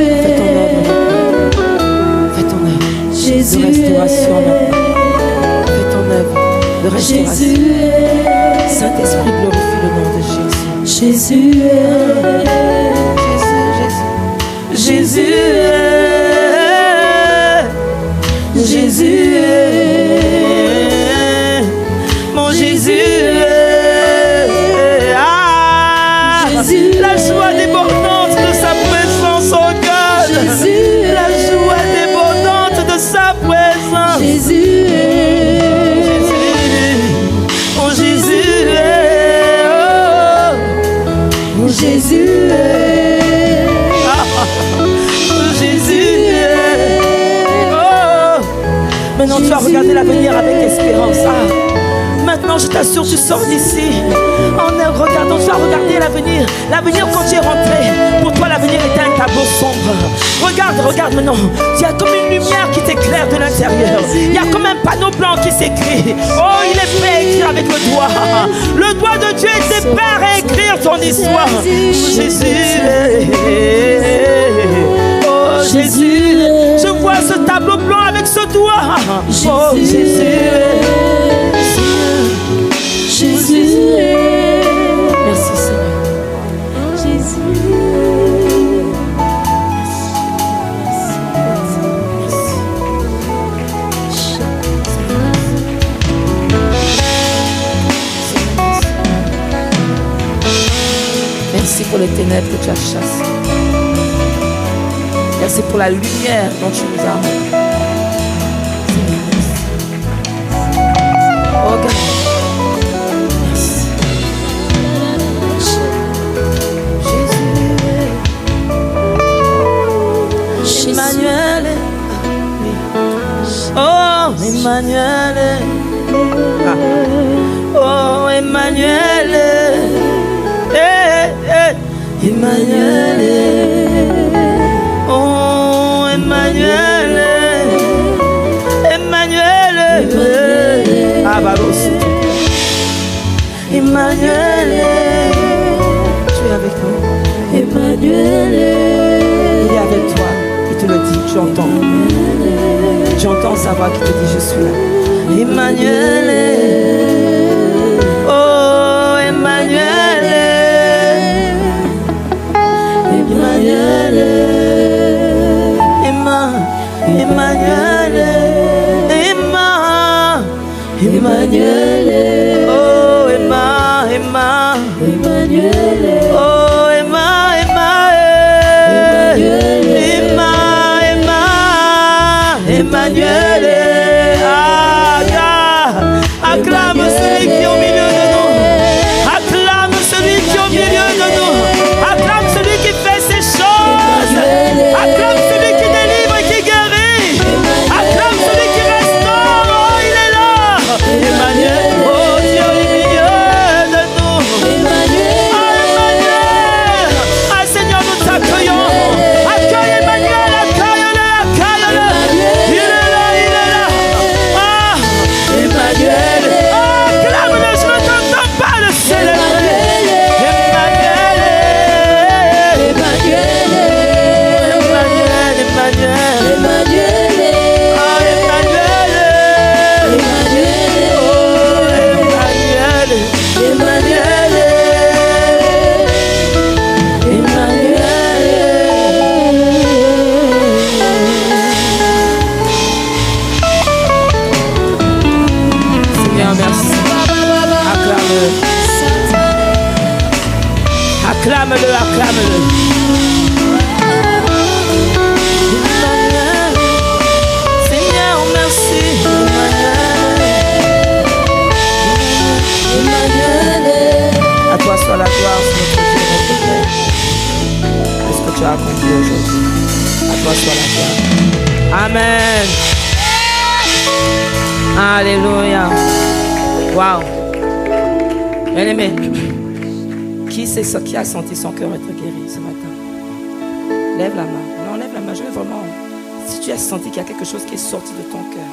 Fais ton œuvre. Fais ton œuvre Jésus. de restauration maintenant. Fais ton œuvre de restauration. Jésus. Saint-Esprit, glorifie le nom de Jésus. Jésus. Jésus. Jésus. Mon Jésus. Ah, Jésus. la joie débordante de sa présence, oh God. Jésus. La joie débordante de sa présence. Jésus. Mon Jésus. Mon Jésus. Maintenant, tu vas regarder l'avenir avec espérance. Ah. Maintenant, je t'assure, tu sors d'ici. En regardant, tu vas regarder l'avenir. L'avenir, quand tu es rentré, pour toi, l'avenir était un tableau sombre. Regarde maintenant. Il y a comme une lumière qui t'éclaire de l'intérieur. Il y a comme un panneau blanc qui s'écrit. Oh, il est prêt à écrire avec le doigt. Le doigt de Dieu était prêt à écrire ton histoire. Jésus. Oh, Jésus. Je vois ce tableau blanc avec ce doigt. Oh, Jésus. Jésus. Merci, Seigneur. Jésus. Merci pour les ténèbres que tu as chassées. Merci pour la lumière dont tu nous as amenés. Oh, God. Merci. Jésus. Emmanuel. Oh, Emmanuel. Ah. Oh, Emmanuel. Emmanuel. Oh, Emmanuel. Emmanuel. Ah, bah, Emmanuel. Tu es avec nous. Emmanuel. Il est avec toi. Il te le dit. Tu entends. Tu entends sa voix qui te dit je suis là. Emmanuel. Oh, Emmanuel. Emmanuel. Emmanuel. Emmanuel. Oh, Emmanuel. Oh, Emmanuel. Acclame celui qui est au milieu de nous. Acclame celui qui est au milieu de nous. Acclame celui qui fait ces choses. Acclame celui qui délivre et qui guérit. Acclame celui qui restaure. Oh, il est là. Emmanuel. Oh, Dieu au milieu de nous. Ah, Emmanuel. Ah, Seigneur, nous t'accueillons. Accueille Emmanuel. Accueille-le. Accueille-le. Il est là. Il est là. Alléluia. Waouh. Bien-aimé, qui c'est ça qui a senti son cœur être guéri ce matin? Lève la main. Non, lève la main. Je veux vraiment. Si tu as senti qu'il y a quelque chose qui est sorti de ton cœur,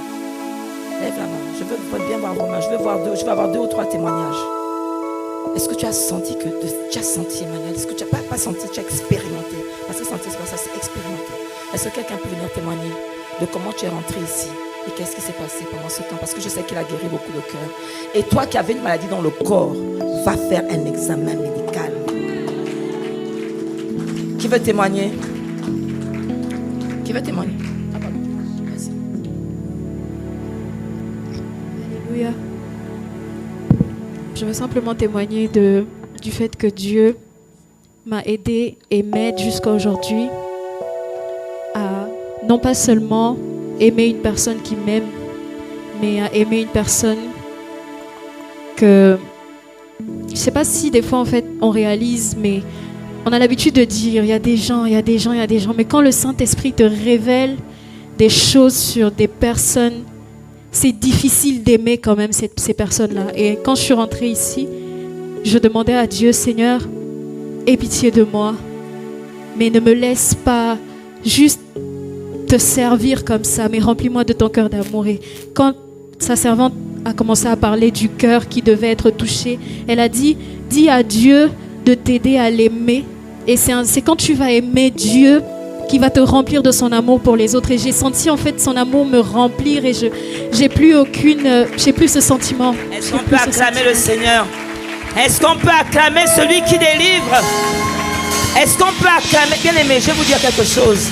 lève la main. Je veux bien voir vos mains. Je veux avoir 2 ou 3 témoignages. Est-ce que tu as senti Emmanuel? Est-ce que tu n'as pas senti, tu as expérimenté? Parce que sentir, c'est pas ça, c'est expérimenter. Est-ce que quelqu'un peut venir témoigner de comment tu es rentré ici et qu'est-ce qui s'est passé pendant ce temps? Parce que je sais qu'il a guéri beaucoup de cœurs. Et toi qui avais une maladie dans le corps, va faire un examen médical. Qui veut témoigner? Qui veut témoigner? Ah, pardon. Vas-y. Alléluia. Je veux simplement témoigner du fait que Dieu m'a aidé et m'aide jusqu'à aujourd'hui à non pas seulement aimer une personne qui m'aime, mais à aimer une personne que je ne sais pas si des fois en fait on réalise, mais on a l'habitude de dire il y a des gens, mais quand le Saint-Esprit te révèle des choses sur des personnes, c'est difficile d'aimer quand même ces personnes-là. Et quand je suis rentrée ici, je demandais à Dieu, Seigneur, aie pitié de moi, mais ne me laisse pas juste te servir comme ça, mais remplis-moi de ton cœur d'amour. Et quand sa servante a commencé à parler du cœur qui devait être touché, elle a dit, dis à Dieu de t'aider à l'aimer. Et c'est quand tu vas aimer Dieu qui va te remplir de son amour pour les autres. Et j'ai senti en fait son amour me remplir et j'ai plus ce sentiment. Est-ce qu'on peut acclamer le Seigneur? Est-ce qu'on peut acclamer celui qui délivre? Est-ce qu'on peut acclamer? Bien aimé, je vais vous dire quelque chose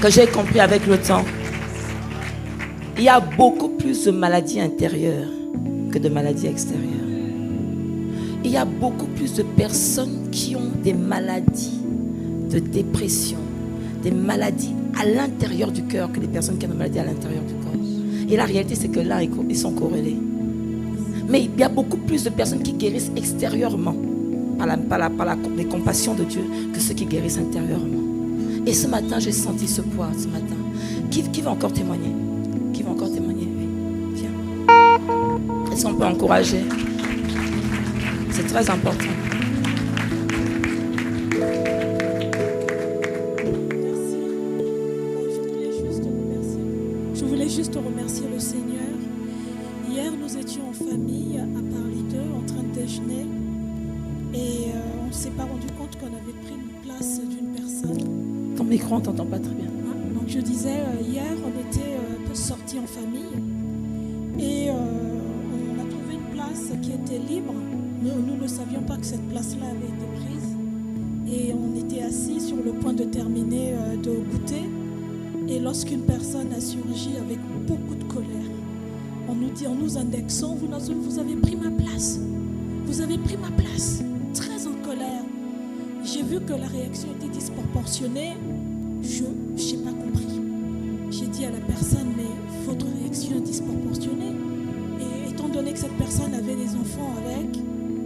que j'ai compris avec le temps. Il y a beaucoup plus de maladies intérieures que de maladies extérieures. Il y a beaucoup plus de personnes qui ont des maladies de dépression, des maladies à l'intérieur du cœur que les personnes qui ont des maladies à l'intérieur du corps. Et la réalité, c'est que là, ils sont corrélés. Mais il y a beaucoup plus de personnes qui guérissent extérieurement par les compassions de Dieu que ceux qui guérissent intérieurement. Et ce matin, j'ai senti ce poids, ce matin. Qui va encore témoigner? Qui va encore témoigner? Oui. Viens. Est-ce qu'on peut encourager? C'est très important. Je voulais juste remercier le Seigneur. Hier, nous étions en famille à Paris 2 en train de déjeuner et on ne s'est pas rendu compte qu'on avait pris une place d'une personne. Ton micro, on ne t'entend pas très bien. Donc je disais, hier, on était sortis en famille et on a trouvé une place qui était libre. Nous ne savions pas que cette place-là avait été prise et on était assis sur le point de terminer de goûter. Et lorsqu'une personne a surgi avec beaucoup de colère, en nous indexant, vous avez pris ma place. Vous avez pris ma place. Très en colère. J'ai vu que la réaction était disproportionnée. Je n'ai pas compris. J'ai dit à la personne, mais votre réaction est disproportionnée. Et étant donné que cette personne avait des enfants avec,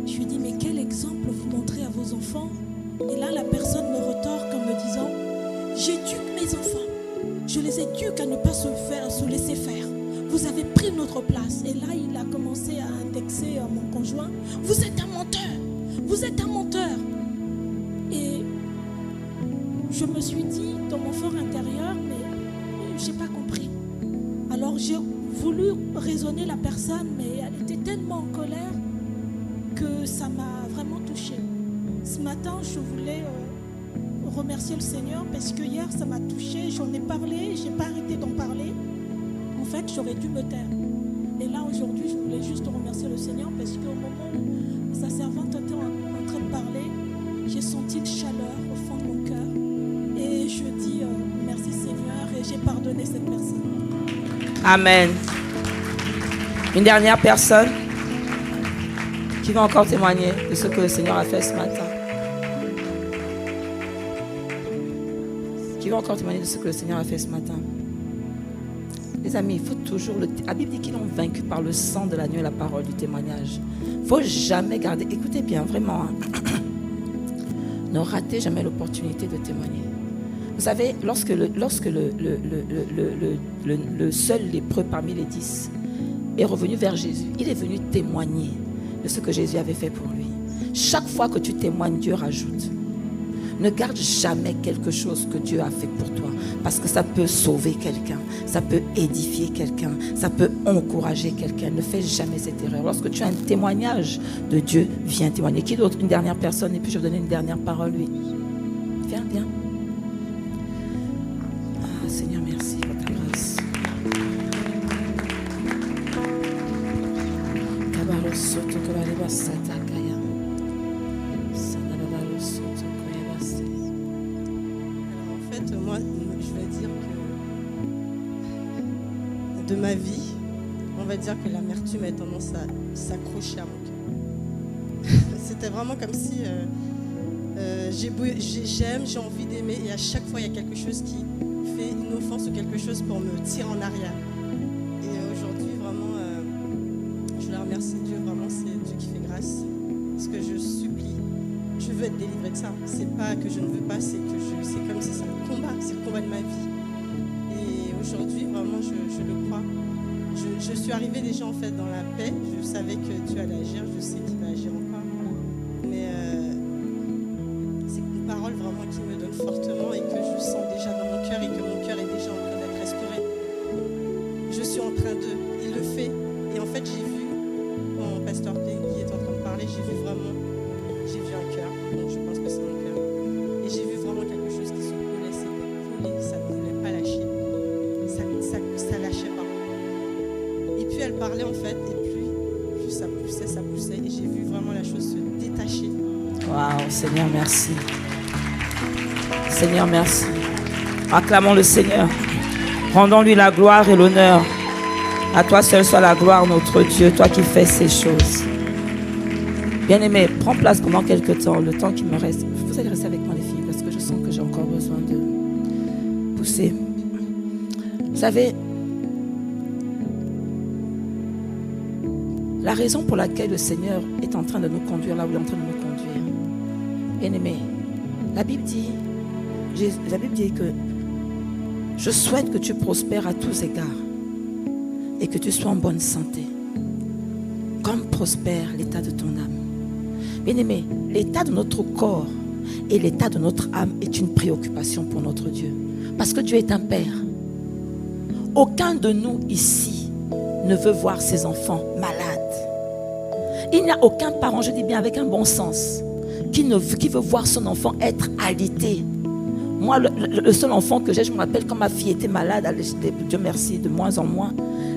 je lui ai dit, mais quel exemple vous montrez à vos enfants? Et là, la personne me retorque en me disant, j'éduque mes enfants. Je les éduque à ne pas se laisser faire. Vous avez pris notre place. Et là, il a commencé à indexer à mon conjoint. Vous êtes un menteur. Vous êtes un menteur. Et je me suis dit dans mon fort intérieur, mais je n'ai pas compris. Alors j'ai voulu raisonner la personne, mais elle était tellement en colère que ça m'a vraiment touchée. Ce matin, je voulais remercier le Seigneur parce que hier ça m'a touché, j'en ai parlé, j'ai pas arrêté d'en parler. En fait, j'aurais dû me taire. Et là aujourd'hui, je voulais juste remercier le Seigneur parce qu'au moment où sa servante était en train de parler, j'ai senti une chaleur au fond de mon cœur et je dis merci Seigneur et j'ai pardonné cette personne. Amen. Une dernière personne qui va encore témoigner de ce que le Seigneur a fait ce matin. Qui va encore témoigner de ce que le Seigneur a fait ce matin. Les amis, il faut toujours... La Bible dit qu'ils l'ont vaincu par le sang de l'agneau et la parole du témoignage. Il ne faut jamais garder... Écoutez bien, vraiment. Ne ratez jamais l'opportunité de témoigner. Vous savez, lorsque le seul lépreux parmi les 10 est revenu vers Jésus, il est venu témoigner de ce que Jésus avait fait pour lui. Chaque fois que tu témoignes, Dieu rajoute. Ne garde jamais quelque chose que Dieu a fait pour toi, parce que ça peut sauver quelqu'un, ça peut édifier quelqu'un, ça peut encourager quelqu'un. Ne fais jamais cette erreur. Lorsque tu as un témoignage de Dieu, viens témoigner. Qui d'autre? Une dernière personne, et puis je vais donner une dernière parole, lui. Viens, viens. Ah, Seigneur, merci pour ta grâce. Moi, je vais dire que de ma vie, on va dire que l'amertume a tendance à s'accrocher à mon cœur. C'était vraiment comme si j'aime, j'ai envie d'aimer, et à chaque fois il y a quelque chose qui fait une offense ou quelque chose pour me tirer en arrière. Et aujourd'hui, vraiment, je voulais remercier Dieu, vraiment c'est Dieu qui fait grâce. Parce que je supplie, je veux être délivrée de ça. C'est pas que je ne veux pas, c'est comme si c'est un combat, c'est le combat de ma vie. Et aujourd'hui, vraiment, je le crois. Je suis arrivée déjà en fait dans la paix. Je savais que Dieu allait agir, je sais qu'il va agir encore. Mais c'est une parole vraiment qui me donne fortement et que je sens déjà dans mon cœur et que mon cœur est déjà en train d'être restauré. Je suis en train de, il le fait. Et en fait, j'ai vu, quand Pasteur Peggy est en train de parler, j'ai vu un cœur. Donc je pense que c'est mon cœur. Et j'ai vu vraiment quelque chose qui se coulait, c'était coulé, ça ne voulait pas lâcher. Ça lâchait pas. Et puis elle parlait en fait, et plus ça poussait, et j'ai vu vraiment la chose se détacher. Waouh, Seigneur, merci. Seigneur, merci. Acclamons le Seigneur. Rendons-lui la gloire et l'honneur. À toi seul soit la gloire, notre Dieu, toi qui fais ces choses. Bien-aimé, prends place pendant quelques temps, le temps qui me reste. Vous allez rester avec moi les filles, parce que je sens que j'ai encore besoin de pousser. Vous savez, la raison pour laquelle le Seigneur est en train de nous conduire là où il est en train de nous conduire. Bien-aimé, la Bible dit que je souhaite que tu prospères à tous égards et que tu sois en bonne santé, comme prospère l'état de ton âme. Bien-aimé, l'état de notre corps et l'état de notre âme est une préoccupation pour notre Dieu. Parce que Dieu est un Père. Aucun de nous ici ne veut voir ses enfants malades. Il n'y a aucun parent, je dis bien avec un bon sens, qui veut voir son enfant être alité. Moi, le seul enfant que j'ai, je me rappelle quand ma fille était malade, Dieu merci, de moins en moins.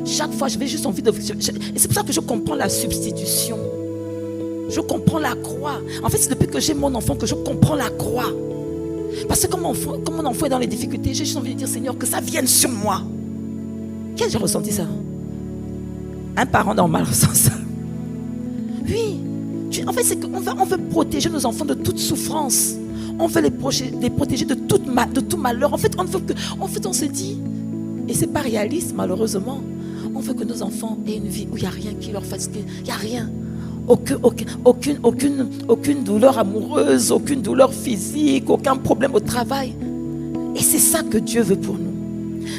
Chaque fois, j'avais juste envie de... Et c'est pour ça que je comprends la substitution. Je comprends la croix. En fait, c'est depuis que j'ai mon enfant que je comprends la croix. Parce que comme mon enfant est dans les difficultés, j'ai juste envie de dire, Seigneur, que ça vienne sur moi. Qui a ressenti ça? Un parent normal ressent ça. Oui. En fait, c'est qu'on veut protéger nos enfants de toute souffrance. On veut les protéger de tout malheur. En fait, on se dit, et c'est pas réaliste malheureusement, on veut que nos enfants aient une vie où il n'y a rien qui leur fasse, il n'y a rien. Aucune douleur amoureuse, aucune douleur physique, aucun problème au travail. Et c'est ça que Dieu veut pour nous.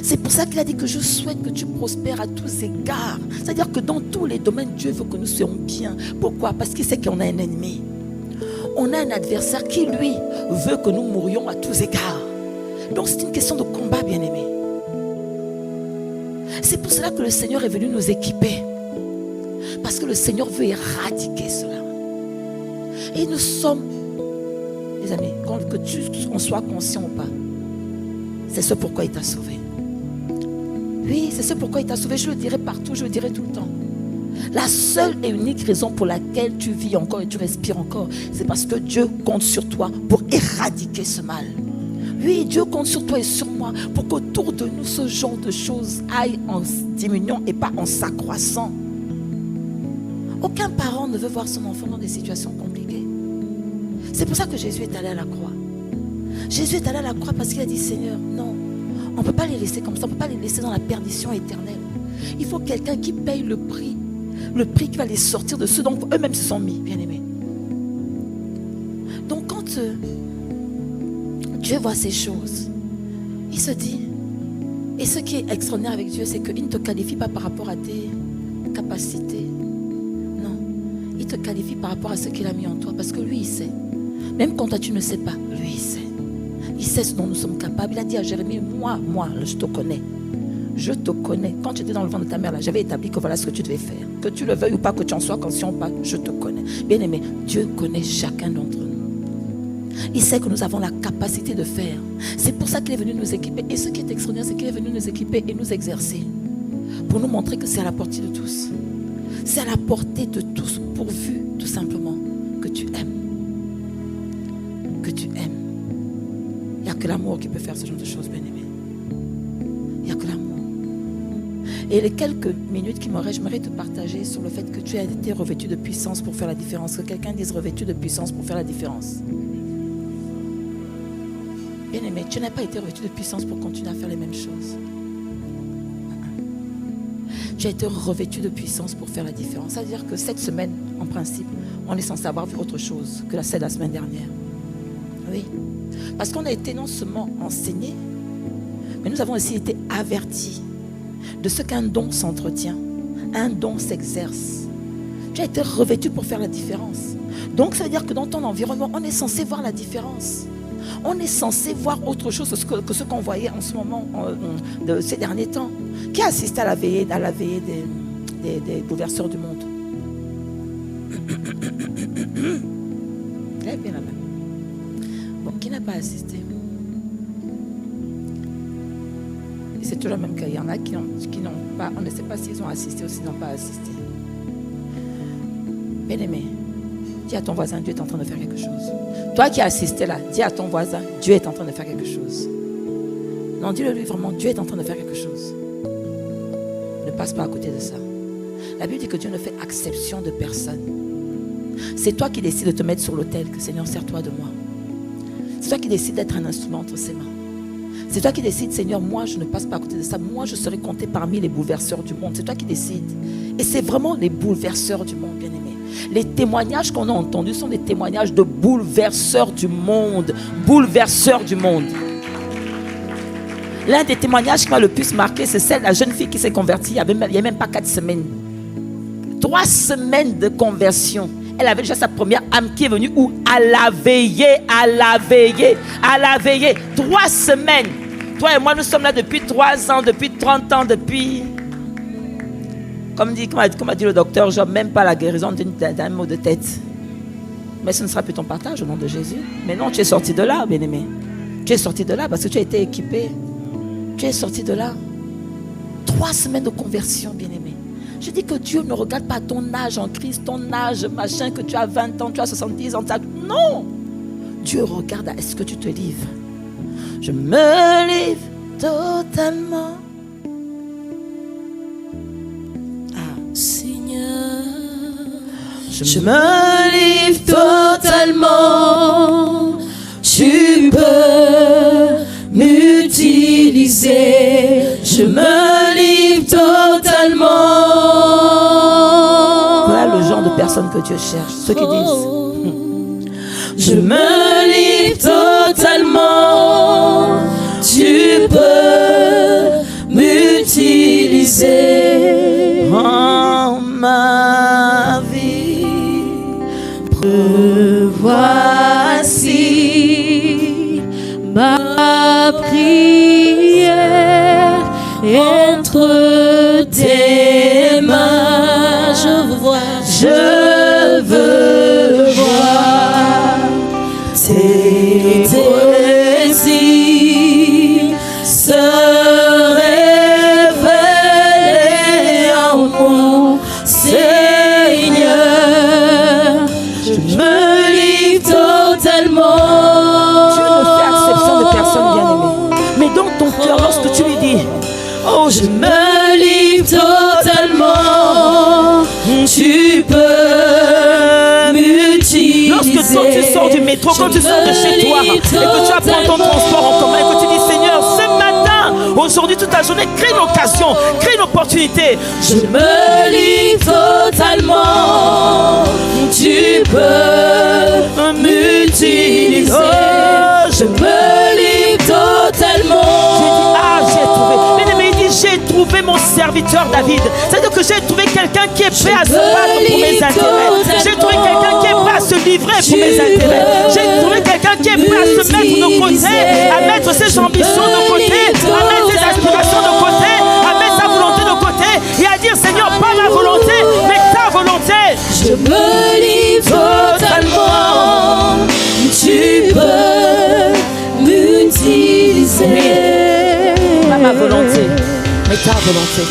C'est pour ça qu'il a dit que je souhaite que tu prospères à tous égards. C'est-à-dire que dans tous les domaines, Dieu veut que nous soyons bien. Pourquoi? Parce qu'il sait qu'on a un ennemi. On a un adversaire qui, lui, veut que nous mourions à tous égards. Donc c'est une question de combat, bien-aimé. C'est pour cela que le Seigneur est venu nous équiper. Parce que le Seigneur veut éradiquer cela. Et nous sommes, les amis, qu'on soit conscient ou pas, c'est ce pourquoi il t'a sauvé. Oui, c'est ce pourquoi il t'a sauvé. Je le dirai partout, je le dirai tout le temps. La seule et unique raison pour laquelle tu vis encore et tu respires encore, c'est parce que Dieu compte sur toi pour éradiquer ce mal. Oui, Dieu compte sur toi et sur moi pour qu'autour de nous, ce genre de choses aille en diminuant et pas en s'accroissant. Aucun parent ne veut voir son enfant dans des situations compliquées. C'est pour ça que Jésus est allé à la croix. Jésus est allé à la croix parce qu'il a dit, Seigneur, non, on ne peut pas les laisser comme ça, on ne peut pas les laisser dans la perdition éternelle. Il faut quelqu'un qui paye le prix qui va les sortir de ce dont eux-mêmes se sont mis, bien-aimés. Donc quand Dieu voit ces choses, Il se dit, et ce qui est extraordinaire avec Dieu, c'est qu'il ne te qualifie pas par rapport à tes capacités. Non, il te qualifie par rapport à ce qu'il a mis en toi, parce que lui, il sait. Même quand toi, tu ne sais pas, lui, il sait. Il sait ce dont nous sommes capables. Il a dit à Jérémie, moi, je te connais. Je te connais. Quand tu étais dans le ventre de ta mère, là, j'avais établi que voilà ce que tu devais faire. Que tu le veuilles ou pas, que tu en sois conscient ou pas, je te connais. Bien aimé, Dieu connaît chacun d'entre nous. Il sait que nous avons la capacité de faire. C'est pour ça qu'il est venu nous équiper. Et ce qui est extraordinaire, c'est qu'il est venu nous équiper et nous exercer. Pour nous montrer que c'est à la portée de tous. C'est à la portée de tous, pourvu tout simplement que tu aimes. Que tu aimes. Il n'y a que l'amour qui peut faire ce genre de choses, bien-aimé. Il n'y a que l'amour. Et les quelques minutes qui m'auraient, j'aimerais te partager sur le fait que tu as été revêtu de puissance pour faire la différence. Que quelqu'un dise revêtu de puissance pour faire la différence. Bien-aimé, tu n'as pas été revêtu de puissance pour continuer à faire les mêmes choses. Tu as été revêtu de puissance pour faire la différence. C'est-à-dire que cette semaine, en principe, on est censé avoir vu autre chose que celle de la semaine dernière. Oui. Parce qu'on a été non seulement enseigné, mais nous avons aussi été avertis de ce qu'un don s'entretient, un don s'exerce. Tu as été revêtu pour faire la différence. Donc ça veut dire que dans ton environnement, on est censé voir la différence. On est censé voir autre chose que ce qu'on voyait en ce moment, de ces derniers temps. Qui a assisté à la veillée des bouleverseurs du monde? Lève bien la main. Bon, qui n'a pas assisté? Et c'est toujours le même cas. Il y en a qui n'ont pas, on ne sait pas s'ils ont assisté ou s'ils n'ont pas assisté. Bien aimé, dis à ton voisin, Dieu est en train de faire quelque chose. Toi qui as assisté là, dis à ton voisin, Dieu est en train de faire quelque chose. Non, dis-le lui vraiment, Dieu est en train de faire quelque chose. Ne passe pas à côté de ça. La Bible dit que Dieu ne fait exception de personne. C'est toi qui décides de te mettre sur l'autel, que Seigneur, sers-toi de moi. C'est toi qui décides d'être un instrument entre ses mains. C'est toi qui décides, Seigneur, moi je ne passe pas à côté de ça. Moi je serai compté parmi les bouleverseurs du monde. C'est toi qui décides. Et c'est vraiment les bouleverseurs du monde, bien-aimés. Les témoignages qu'on a entendus sont des témoignages de bouleverseurs du monde. Bouleverseurs du monde. L'un des témoignages qui m'a le plus marqué, c'est celle de la jeune fille qui s'est convertie il n'y a même pas 4 semaines. 3 semaines de conversion. Elle avait déjà sa première âme qui est venue où? À la veillée. 3 semaines. Toi et moi, nous sommes là depuis 3 ans, depuis 30 ans, depuis... Comme a dit le docteur Job, même pas la guérison d'un mot de tête. Mais ce ne sera plus ton partage au nom de Jésus. Mais non, tu es sorti de là, bien-aimé. Tu es sorti de là parce que tu as été équipé. Tu es sorti de là. 3 semaines de conversion, bien-aimé. Je dis que Dieu ne regarde pas ton âge en Christ, ton âge, machin, que tu as 20 ans, tu as 70 ans. Non! Dieu regarde à est-ce que tu te livres. Je me livre totalement. Je me livre totalement. Tu peux m'utiliser. Je me livre totalement. Voilà le genre de personnes que Dieu cherche. Ceux qui disent je me livre totalement. Tu peux m'utiliser en ma vie. Voici ma prière entre tes mains. Je veux voir tes désirs se révéler en moi, Seigneur. Je me livre totalement. Dieu ne fait exception de personne, bien-aimée. Mais dans ton cœur, lorsque tu lui dis oh, je me livre totalement, tu peux m'utiliser. Lorsque toi tu sors du métro, quand tu sors de chez toi et que tu apprends ton transport en commun et que tu dis Seigneur, ce matin, aujourd'hui, toute la journée, crée une occasion, crée une opportunité. Je me livre totalement. Tu peux m'utiliser. Oh, je me livre totalement. j'ai trouvé mon serviteur David. C'est-à-dire que j'ai trouvé quelqu'un qui est prêt à se battre pour mes intérêts. J'ai trouvé quelqu'un qui est prêt à se livrer pour mes intérêts. J'ai trouvé quelqu'un qui est prêt à se mettre de côté, à mettre ses ambitions de côté, à mettre ses aspirations de côté, à mettre sa volonté de côté et à dire Seigneur, pas ma volonté, mais ta volonté. Je me livre totalement. Tu peux m'utiliser. Pas ma volonté, mais ta volonté.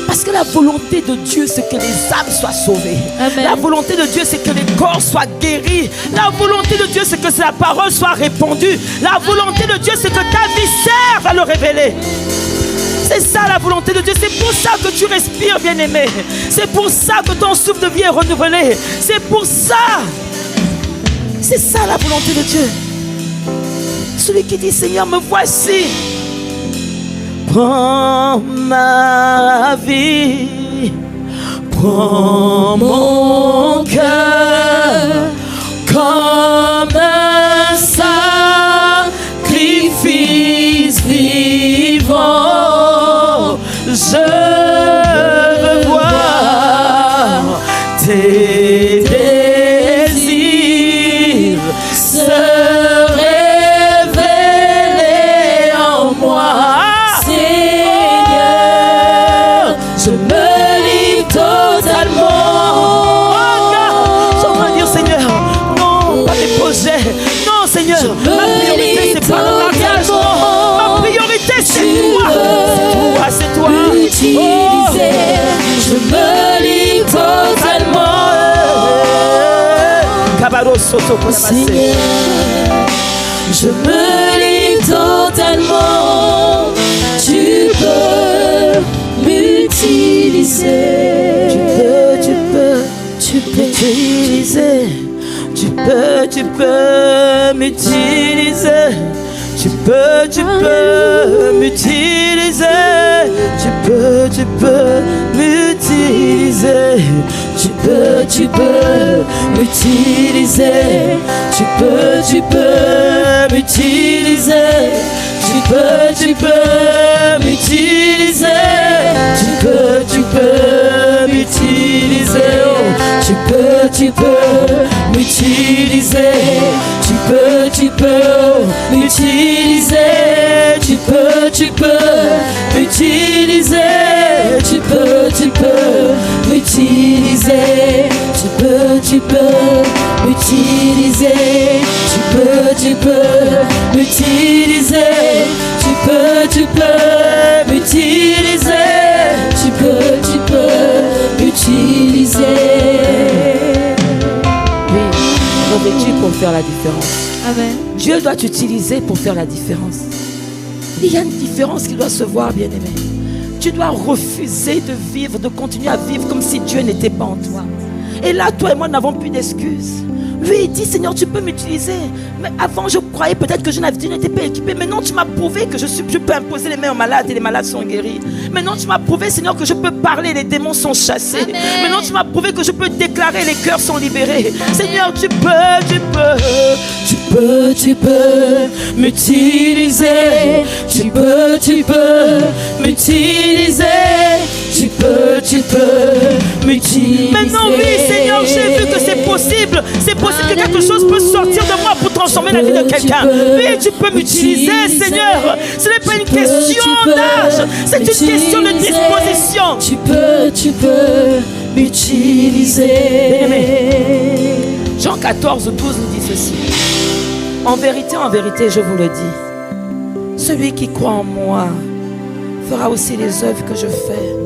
Parce que la volonté de Dieu, c'est que les âmes soient sauvées. Amen. La volonté de Dieu, c'est que les corps soient guéris. La volonté de Dieu, c'est que la parole soit répandue. La volonté de Dieu, c'est que ta vie serve à le révéler. C'est ça la volonté de Dieu. C'est pour ça que tu respires, bien-aimé. C'est pour ça que ton souffle de vie est renouvelé. C'est pour ça. C'est ça la volonté de Dieu. Celui qui dit Seigneur, me voici. Prends ma vie, prends mon cœur comme un sacrifice vivant. Je veux voir tes désirs se révéler en moi. Je me livre totalement. Oh God, je suis en train de dire Seigneur, non, pas mes projets. Non Seigneur, ma priorité c'est pas le mariage. Non, ma priorité c'est toi. C'est toi, c'est toi. Oh. Je me livre totalement. Seigneur, je me livre totalement. Tu peux m'utiliser. Tu peux m'utiliser. Tu peux m'utiliser. Tu peux m'utiliser. Tu peux m'utiliser. Tu peux m'utiliser. Tu peux m'utiliser. Tu peux m'utiliser. Tu peux m'utiliser. Tu peux m'utiliser. Tu peux m'utiliser. Tu peux m'utiliser. Tu peux m'utiliser. Tu peux m'utiliser. Tu peux m'utiliser. Tu peux m'utiliser. Tu peux m'utiliser. Oui, revêtu pour faire la différence. Amen. Dieu doit t'utiliser pour faire la différence. Il y a une différence qui doit se voir, bien-aimé. Tu dois refuser de vivre, de continuer à vivre comme si Dieu n'était pas en toi. Et là, toi et moi n'avons plus d'excuses. Lui, il dit, Seigneur, tu peux m'utiliser. Mais avant, je croyais peut-être que je n'étais pas équipé. Maintenant, tu m'as prouvé que je peux imposer les mains aux malades et les malades sont guéris. Maintenant, tu m'as prouvé, Seigneur, que je peux parler, les démons sont chassés. Amen. Maintenant, tu m'as prouvé que je peux déclarer, les cœurs sont libérés. Seigneur, tu peux m'utiliser. Tu peux m'utiliser. Tu peux m'utiliser. Maintenant, oui, Seigneur, j'ai vu que c'est possible. C'est possible que quelque chose peut sortir de moi pour transformer la vie de quelqu'un. Oui, tu peux m'utiliser, Seigneur. Ce n'est pas une question d'âge, c'est une question de disposition. Tu peux m'utiliser. Jean 14, 12 nous dit ceci. En vérité, je vous le dis, celui qui croit en moi fera aussi les œuvres que je fais.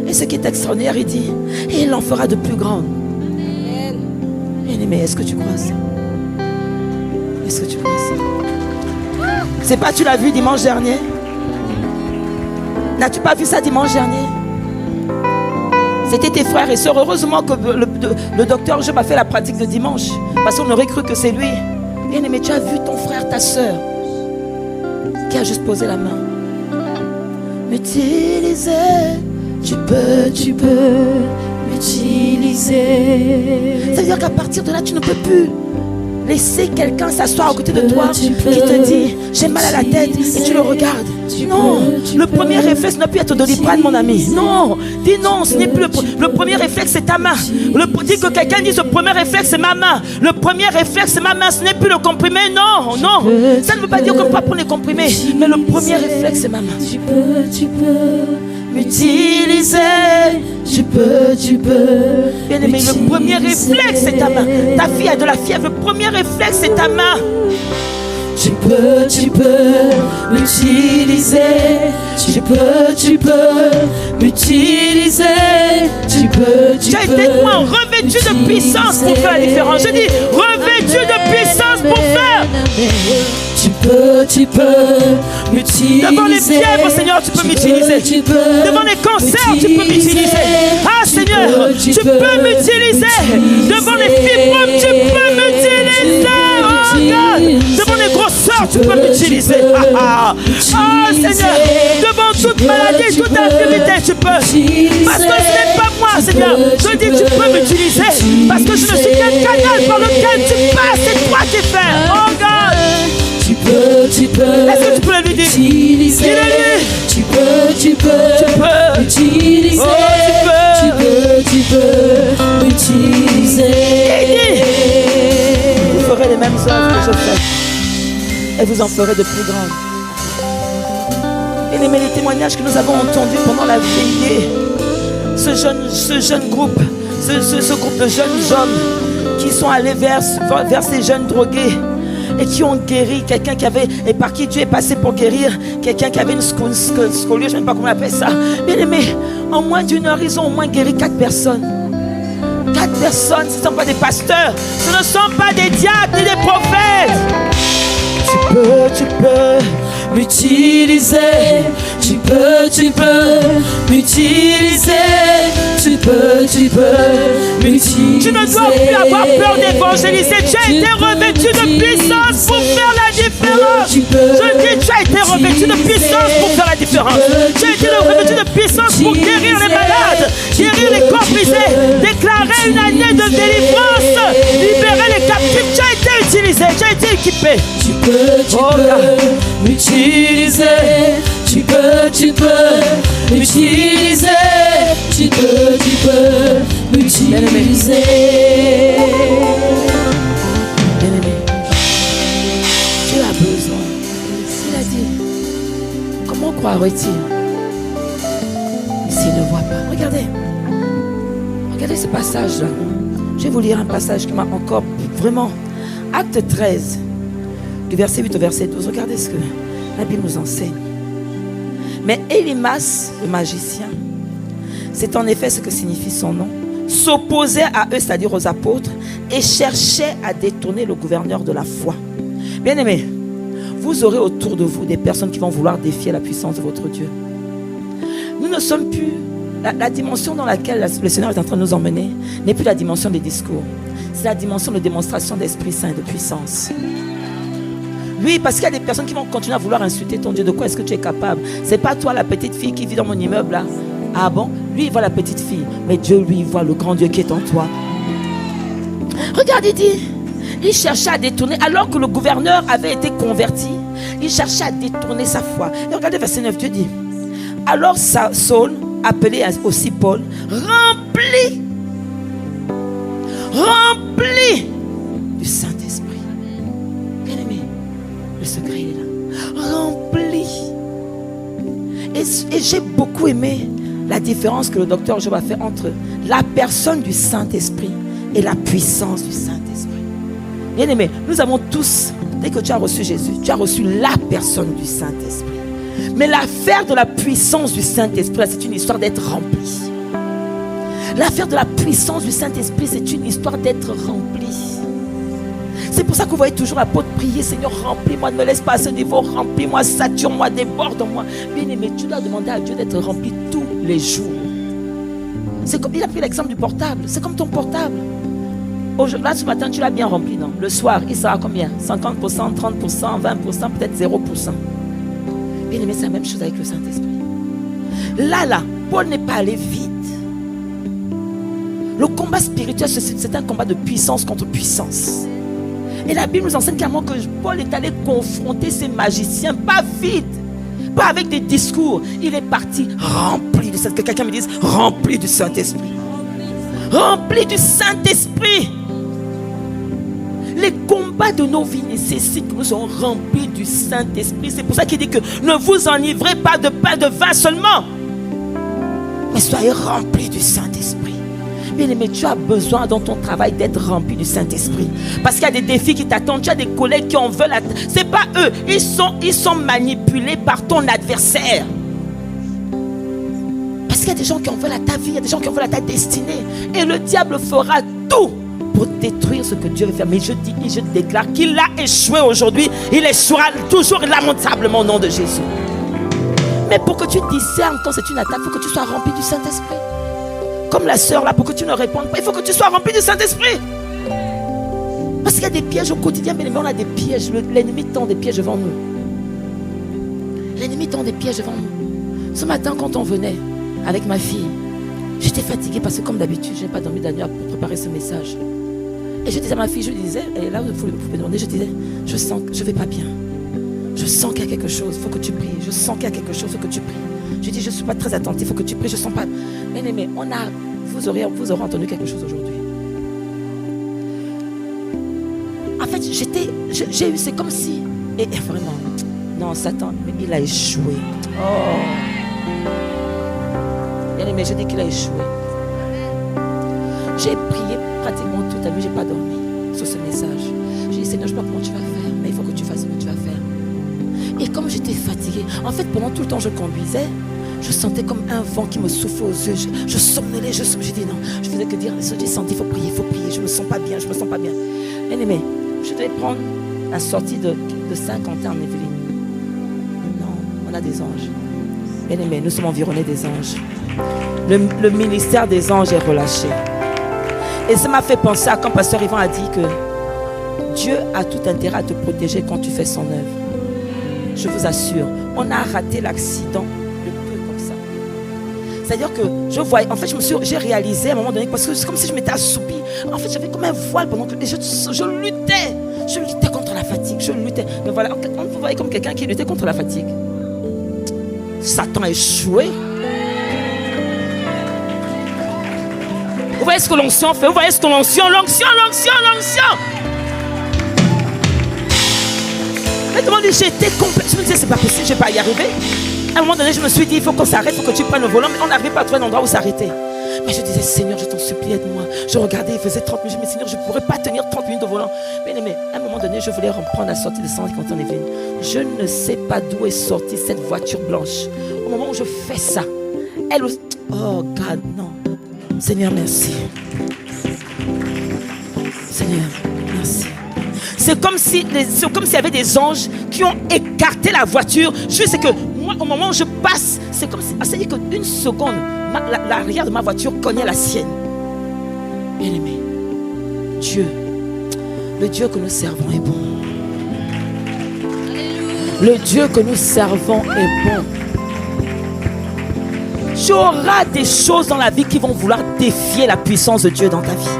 Et ce qui est extraordinaire, il dit, et il en fera de plus grandes. Mais est-ce que tu crois ça? Est-ce que tu crois ça? C'est pas, tu l'as vu dimanche dernier? N'as-tu pas vu ça dimanche dernier? C'était tes frères et sœurs. Heureusement que le docteur Job a fait la pratique de dimanche, parce qu'on aurait cru que c'est lui. Bien aimé, tu as vu ton frère, ta sœur, qui a juste posé la main. M'utiliser. Tu peux m'utiliser. Ça veut dire qu'à partir de là, tu ne peux plus laisser quelqu'un s'asseoir à côté de toi qui te dit j'ai mal à la tête et tu le regardes. Non, le premier réflexe n'a plus être Doliprane, mon ami. Non, dis non, ce n'est plus le premier réflexe, c'est ta main. Dis que quelqu'un dise le premier réflexe, c'est ma main. Le premier réflexe, c'est ma main, ce n'est plus le comprimé. Non, non, ça ne veut pas dire qu'on ne peut pas prendre les comprimés, mais le premier réflexe, c'est ma main. Tu peux m'utiliser. Tu peux. Bien aimé, le premier réflexe, c'est ta main. Ta fille a de la fièvre, le premier réflexe, c'est ta main. Tu peux m'utiliser. Tu peux m'utiliser. Tu as été quoi? Revêtu de puissance pour faire la différence. Je dis revêtu de puissance pour faire. Tu peux m'utiliser. Devant les fièvres, Seigneur, tu peux m'utiliser. Devant les cancers, tu peux m'utiliser. Ah Seigneur, tu peux m'utiliser. Devant les fibromes, tu peux m'utiliser. Oh God. Devant les grosseurs, tu peux m'utiliser. Ah Seigneur, devant toute maladie, toute infirmité, tu peux. Parce que ce n'est pas moi, Seigneur. Je dis tu peux m'utiliser. Parce que je ne suis qu'un canal par lequel tu passes. C'est toi qui fais. Oh God. Tu peux. Est-ce que tu peux lui dire? Dis-le-lui. Tu peux m'utiliser. Oh, tu peux m'utiliser. Vous ferez les mêmes œuvres que je fais. Et vous en ferez de plus grandes. Et les témoignages que nous avons entendus pendant la veillée, ce jeune groupe, ce groupe de jeunes hommes qui sont allés vers ces jeunes drogués et qui ont guéri quelqu'un et par qui Dieu est passé pour guérir quelqu'un qui avait une scoliose, je ne sais pas comment on appelle ça. Bien aimé, en moins d'une heure, ils ont au moins guéri 4 personnes. 4 personnes, ce ne sont pas des pasteurs, ce ne sont pas des diacres ni des prophètes. Tu peux m'utiliser. Tu peux m'utiliser. Tu peux m'utiliser. Tu ne dois plus avoir peur d'évangéliser. Tu as été revêtu de puissance pour faire la différence. Je dis, tu as été revêtu de puissance pour faire la différence. Tu as été revêtu de puissance pour guérir les malades, guérir les corps brisés, déclarer une année de délivrance, libérer les captifs. Tu as été utilisé, tu as été équipé. Tu peux m'utiliser. Tu peux m'utiliser. Tu peux m'utiliser. Bien-aimé, tu as besoin. Il a dit, comment croirait-il s'il ne voit pas? Regardez ce passage-là. Je vais vous lire un passage qui m'a encore vraiment... Acte 13, du verset 8 au verset 12. Regardez ce que la Bible nous enseigne. Mais Élimas, le magicien, c'est en effet ce que signifie son nom, s'opposait à eux, c'est-à-dire aux apôtres, et cherchait à détourner le gouverneur de la foi. Bien-aimés, vous aurez autour de vous des personnes qui vont vouloir défier la puissance de votre Dieu. Nous ne sommes plus... La dimension dans laquelle le Seigneur est en train de nous emmener n'est plus la dimension des discours. C'est la dimension de démonstration d'Esprit Saint et de puissance. Oui, parce qu'il y a des personnes qui vont continuer à vouloir insulter ton Dieu. De quoi est-ce que tu es capable? C'est pas toi la petite fille qui vit dans mon immeuble là. Ah bon? Lui il voit la petite fille, mais Dieu lui il voit le grand Dieu qui est en toi. Regarde, il dit, il cherchait à détourner, alors que le gouverneur avait été converti, il cherchait à détourner sa foi. Et regardez verset 9, Dieu dit, alors Saul, appelé aussi Paul, rempli du Saint-Esprit. Bien-aimé, le secret il est là. Rempli. Et j'ai beaucoup aimé la différence que le docteur Job a fait entre la personne du Saint-Esprit et la puissance du Saint-Esprit. Bien-aimé, nous avons tous, dès que tu as reçu Jésus, tu as reçu la personne du Saint-Esprit. Mais l'affaire de la puissance du Saint-Esprit, c'est une histoire d'être rempli. L'affaire de la puissance du Saint-Esprit, c'est une histoire d'être rempli. C'est pour ça que vous voyez toujours l'apôtre prier, Seigneur, remplis-moi, ne me laisse pas à ce niveau, remplis-moi, sature-moi, déborde-moi. Bien aimé, tu dois demander à Dieu d'être rempli tous les jours. C'est comme, il a pris l'exemple du portable, c'est comme ton portable. Là, ce matin, tu l'as bien rempli, non? Le soir, il sera combien? 50%, 30%, 20%, peut-être 0%. Bien aimé, c'est la même chose avec le Saint-Esprit. Là, Paul n'est pas allé vite. Le combat spirituel, c'est un combat de puissance contre puissance. Et la Bible nous enseigne clairement que Paul est allé confronter ces magiciens, pas vite, pas avec des discours. Il est parti rempli du Saint-Esprit. Que quelqu'un me dise rempli du Saint-Esprit. Rempli du Saint-Esprit. Les combats de nos vies nécessitent que nous soyons remplis du Saint-Esprit. C'est pour ça qu'il dit que ne vous enivrez pas de pain, de vin seulement, mais soyez remplis du Saint-Esprit. Bien-aimé, tu as besoin dans ton travail d'être rempli du Saint-Esprit. Parce qu'il y a des défis qui t'attendent. Tu as des collègues qui en veulent. C'est pas eux. Ils sont manipulés par ton adversaire. Parce qu'il y a des gens qui en veulent à ta vie. Il y a des gens qui en veulent à ta destinée. Et le diable fera tout pour détruire ce que Dieu veut faire. Mais je dis, je déclare qu'il a échoué aujourd'hui. Il échouera toujours lamentablement au nom de Jésus. Mais pour que tu discernes quand c'est une attaque, il faut que tu sois rempli du Saint-Esprit. Comme la sœur là, pour que tu ne répondes pas, il faut que tu sois rempli du Saint-Esprit. Parce qu'il y a des pièges au quotidien, mais on a des pièges. L'ennemi tend des pièges devant nous. L'ennemi tend des pièges devant nous. Ce matin, quand on venait avec ma fille, j'étais fatiguée parce que comme d'habitude, je n'ai pas dormi de la nuit pour préparer ce message. Et je disais à ma fille, je disais, et là vous pouvez demander, je disais, je sens que je ne vais pas bien. Je sens qu'il y a quelque chose, il faut que tu pries. Je sens qu'il y a quelque chose, il faut que tu pries. Je dis, je ne suis pas très attentif, il faut que tu pries, je ne sens pas. Mais vous aurez entendu quelque chose aujourd'hui. En fait, j'ai eu, c'est comme si, et vraiment, non, Satan, il a échoué. Oh. Bien-aimé, je dis qu'il a échoué. J'ai prié pratiquement toute la nuit, je n'ai pas dormi sur ce message. J'ai dit, Seigneur, je ne sais pas comment tu vas faire, mais il faut que tu fasses ce que tu vas faire. Et comme j'étais fatiguée, en fait, pendant tout le temps que je conduisais, je sentais comme un vent qui me soufflait aux yeux. Je somnolais, j'ai dit non. Je faisais que dire, j'ai senti, il faut prier. Je ne me sens pas bien, Bien-aimé, je devais prendre la sortie de Saint-Quentin en Yvelines. Non, on a des anges. Bien-aimé, nous sommes environnés des anges. Le ministère des anges est relâché. Et ça m'a fait penser à quand Pasteur Yvan a dit que Dieu a tout intérêt à te protéger quand tu fais son œuvre. Je vous assure, on a raté l'accident de peu comme ça. C'est-à-dire que je voyais, en fait, j'ai réalisé à un moment donné, parce que c'est comme si je m'étais assoupie. En fait, j'avais comme un voile pendant que je luttais contre la fatigue, je luttais. Mais voilà, vous voyez comme quelqu'un qui luttait contre la fatigue. Satan a échoué. Vous voyez ce que l'onction fait? Vous voyez ce que l'onction. Mais demandez, j'étais complète. Je me disais, c'est pas possible, je ne vais pas y arriver. À un moment donné, je me suis dit, il faut qu'on s'arrête, il faut que tu prennes le volant. Mais on n'arrivait pas à trouver un endroit où s'arrêter. Mais je disais, Seigneur, je t'en supplie, aide-moi. Je regardais, il faisait 30 minutes. Je me disais, Seigneur, je ne pourrais pas tenir 30 minutes de volant. Mais à un moment donné, je voulais reprendre la sortie de Saint-Quentin en Yvelines. Je ne sais pas d'où est sortie cette voiture blanche. Au moment où je fais ça, elle aussi. Oh, God, non. Seigneur, merci. Seigneur, merci. C'est comme s'il y avait des anges qui ont écarté la voiture. Juste que moi, au moment où je passe, c'est comme si, c'est-à-dire qu'une seconde, l'arrière de ma voiture cognait la sienne. Bien-aimé, Dieu, le Dieu que nous servons est bon. Le Dieu que nous servons est bon. Tu auras des choses dans la vie qui vont vouloir défier la puissance de Dieu dans ta vie.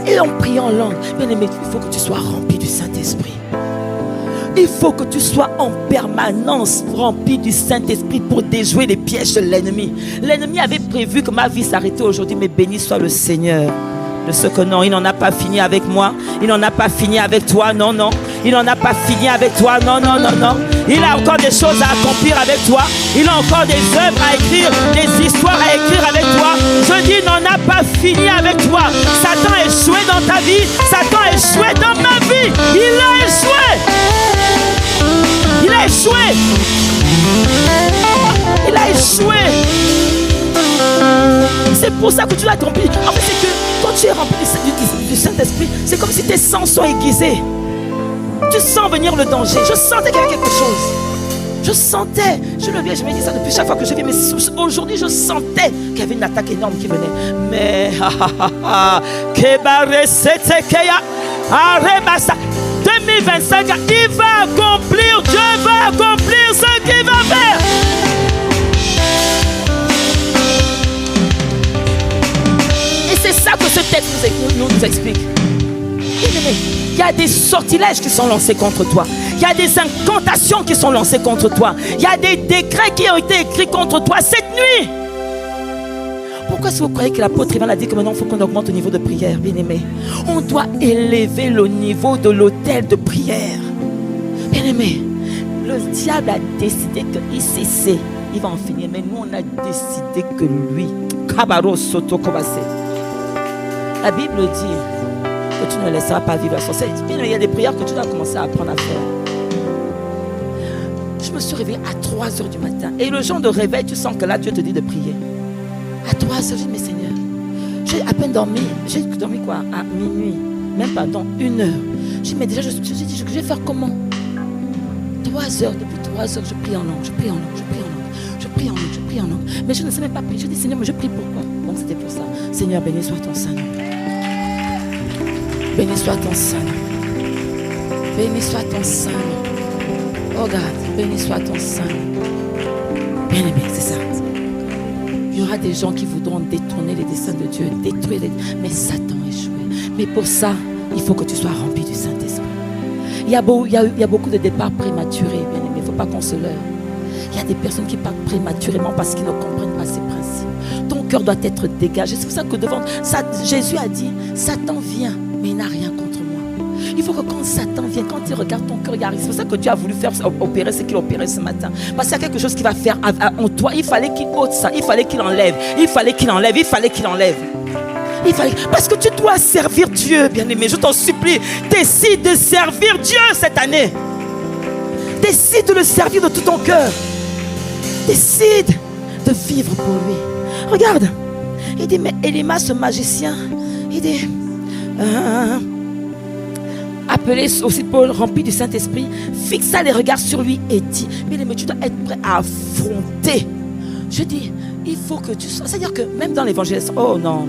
Et en priant en langue, bien-aimé, il faut que tu sois rempli du Saint-Esprit. Il faut que tu sois en permanence rempli du Saint-Esprit pour déjouer les pièges de l'ennemi. L'ennemi avait prévu que ma vie s'arrêtait aujourd'hui, mais béni soit le Seigneur. De ce que non, il n'en a pas fini avec moi. Il n'en a pas fini avec toi, non. Il n'en a pas fini avec toi, non. Il a encore des choses à accomplir avec toi. Il a encore des œuvres à écrire, des histoires à écrire avec toi. Je dis, il n'en a pas fini avec toi. Satan a échoué dans ta vie. Satan a échoué dans ma vie. Il a échoué. C'est pour ça que tu l'as rempli. En fait, c'est que quand tu es rempli du Saint-Esprit, c'est comme si tes sens sont aiguisés. Tu sens venir le danger. Je sentais qu'il y avait quelque chose. Je me dis ça depuis chaque fois que je viens, mais aujourd'hui je sentais qu'il y avait une attaque énorme qui venait. Mais 2025, il va accomplir, Dieu va accomplir ce qu'il va faire. Et c'est ça que ce texte nous explique. Bien-aimé, a des sortilèges qui sont lancés contre toi. Il y a des incantations qui sont lancées contre toi. Il y a des décrets qui ont été écrits contre toi cette nuit. Pourquoi est-ce que vous croyez que l'apôtre Ivan a dit que maintenant il faut qu'on augmente au niveau de prière, bien-aimé? On doit élever le niveau de l'autel de prière. Bien-aimé, le diable a décidé que ICC, il va en finir. Mais nous, on a décidé que lui, Kabaro Soto Kobase. La Bible dit que tu ne laisseras pas vivre la sorcellerie. Il y a des prières que tu dois commencer à apprendre à faire. Je me suis réveillée à 3h du matin. Et le genre de réveil, tu sens que là, Dieu te dit de prier. À 3h, j'ai dit, mais Seigneur, j'ai à peine dormi. J'ai dormi quoi? À minuit. Même pas, dans 1h. J'ai dit, mais déjà, je vais faire comment? 3h, depuis 3h, je prie en langue, je prie en langue, je prie en langue, je prie en langue, je prie en langue. Mais je ne sais même pas prier. Je dis, Seigneur, mais je prie pourquoi? Donc c'était pour ça. Seigneur, béni soit ton Saint-Nom. Béni soit ton Saint-Nom. Béni soit ton Saint-Nom. Oh, regarde, béni soit ton Saint-Nom. Bien-aimé, c'est ça. Il y aura des gens qui voudront détourner les desseins de Dieu, détruire les... Mais Satan a échoué. Mais pour ça, il faut que tu sois rempli du Saint-Esprit. Il y a beaucoup de départs prématurés, bien-aimé. Il ne faut pas qu'on se leurre. Il y a des personnes qui partent prématurément parce qu'ils ne comprennent pas ces principes. Ton cœur doit être dégagé. C'est pour ça que devant ça, Jésus a dit, Satan vient, mais il n'a rien contre moi. Il faut que quand Satan vient, quand il regarde ton cœur, il arrive. C'est pour ça que Dieu a voulu faire opérer ce qu'il a opéré ce matin. Parce qu'il y a quelque chose qu'il va faire en toi. Il fallait qu'il ôte ça. Il fallait qu'il enlève. Il fallait qu'il enlève. Il fallait qu'il enlève. Parce que tu dois servir Dieu, bien-aimé. Je t'en supplie. Décide de servir Dieu cette année. Décide de le servir de tout ton cœur. Décide de vivre pour lui. Regarde. Il dit, mais Éléma, ce magicien, il dit, appelé aussi Paul, rempli du Saint-Esprit, fixa les regards sur lui et dit, mais tu dois être prêt à affronter. Je dis, il faut que tu sois. C'est-à-dire que même dans l'évangile, oh non,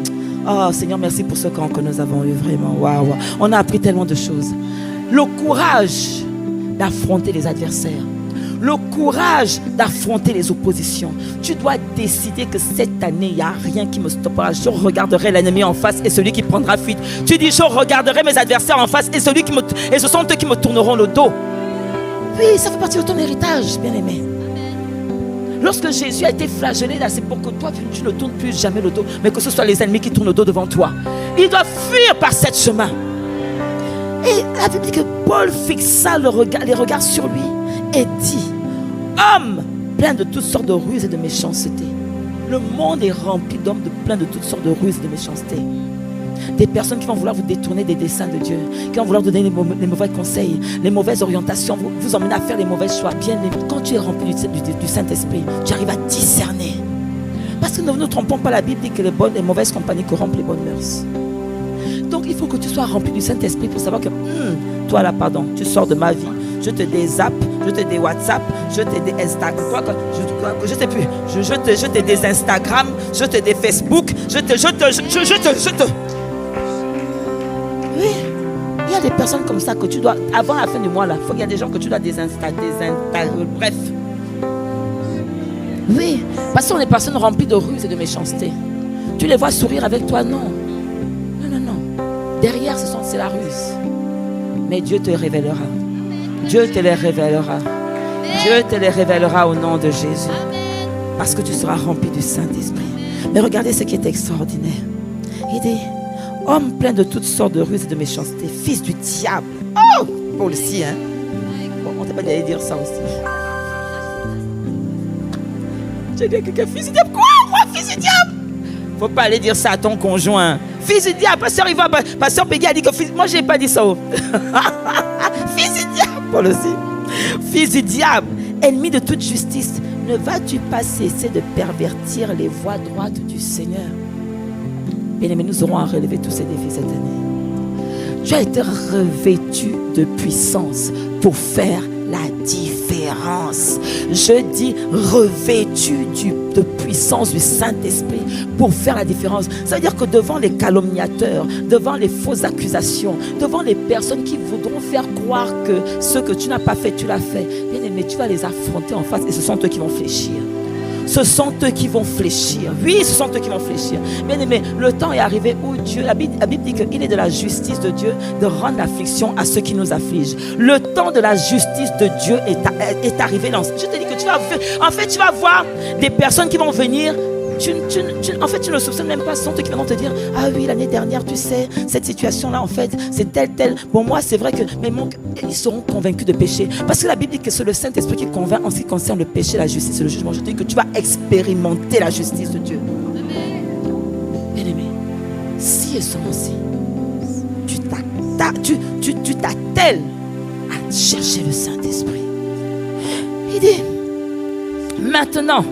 oh Seigneur, merci pour ce camp que nous avons eu, vraiment. Waouh, on a appris tellement de choses. Le courage d'affronter les adversaires. Le courage d'affronter les oppositions. Tu dois décider que cette année, il n'y a rien qui me stoppera. Je regarderai l'ennemi en face et celui qui prendra fuite. Tu dis, je regarderai mes adversaires en face et ce sont eux qui me tourneront le dos. Oui, ça fait partie de ton héritage, bien-aimé. Lorsque Jésus a été flagellé, là, c'est pour que toi, tu ne tournes plus jamais le dos, mais que ce soit les ennemis qui tournent le dos devant toi. Ils doivent fuir par cette chemin. Et la Bible dit que Paul fixa les regards sur lui et dit, homme plein de toutes sortes de ruses et de méchanceté. Le monde est rempli d'hommes plein de toutes sortes de ruses et de méchanceté. Des personnes qui vont vouloir vous détourner des desseins de Dieu, qui vont vouloir donner les mauvais conseils, les mauvaises orientations, vous emmener à faire les mauvais choix. Bien, quand tu es rempli du Saint-Esprit, tu arrives à discerner. Parce que ne nous trompons pas, la Bible dit que les mauvaises compagnies corrompent les bonnes mœurs. Donc il faut que tu sois rempli du Saint-Esprit pour savoir que toi là, pardon, tu sors de ma vie. Je te dézappe, je te dé WhatsApp, je te dé Instagram, je sais plus, je te dé Instagram, je te dé Facebook, je te. Oui, il y a des personnes comme ça que tu dois, avant la fin du mois là, il y a des gens que tu dois désinstaller, bref. Oui, parce qu'on est des personnes remplies de ruses et de méchanceté. Tu les vois sourire avec toi, non. Derrière, c'est la ruse. Mais Dieu te révélera. Dieu te les révélera. Dieu te les révélera au nom de Jésus. Parce que tu seras rempli du Saint-Esprit. Mais regardez ce qui est extraordinaire. Il dit, homme plein de toutes sortes de ruses et de méchanceté, fils du diable. Oh, Paul aussi, hein. Bon, on ne t'a pas dit dire ça aussi. J'ai dit à quelqu'un, fils du diable. Quoi? Moi, fils du diable? Faut pas aller dire ça à ton conjoint. Fils du diable, pasteur Peggy a dit que moi je n'ai pas dit ça. Fils du diable, Paul aussi. Fils du diable, ennemi de toute justice, ne vas-tu pas cesser de pervertir les voies droites du Seigneur? Bien-aimés, nous aurons à relever tous ces défis cette année. Tu as été revêtu de puissance pour faire la différence. Je dis revêtu de puissance du Saint-Esprit pour faire la différence. Ça veut dire que devant les calomniateurs, devant les fausses accusations, devant les personnes qui voudront faire croire que ce que tu n'as pas fait, tu l'as fait, bien aimé, tu vas les affronter en face et ce sont eux qui vont fléchir. Ce ce sont eux qui vont fléchir. Oui, ce sont eux qui vont fléchir. Bien aimé, le temps est arrivé où Dieu, la Bible dit qu'il est de la justice de Dieu de rendre l'affliction à ceux qui nous affligent. Le temps de la justice de Dieu est arrivé. Je te dis que tu vas voir des personnes qui vont venir. En fait, tu ne soupçonnes même pas. Ce sont eux qui vont te dire: ah oui, l'année dernière, tu sais, cette situation-là, en fait, c'est tel. Bon, moi, c'est vrai que ils seront convaincus de péché. Parce que la Bible dit que c'est le Saint-Esprit qui convainc en ce qui concerne le péché, la justice et le jugement. Je te dis que tu vas expérimenter la justice de Dieu. Bien-aimé, si et seulement si tu t'attelles à chercher le Saint-Esprit. Il dit: maintenant,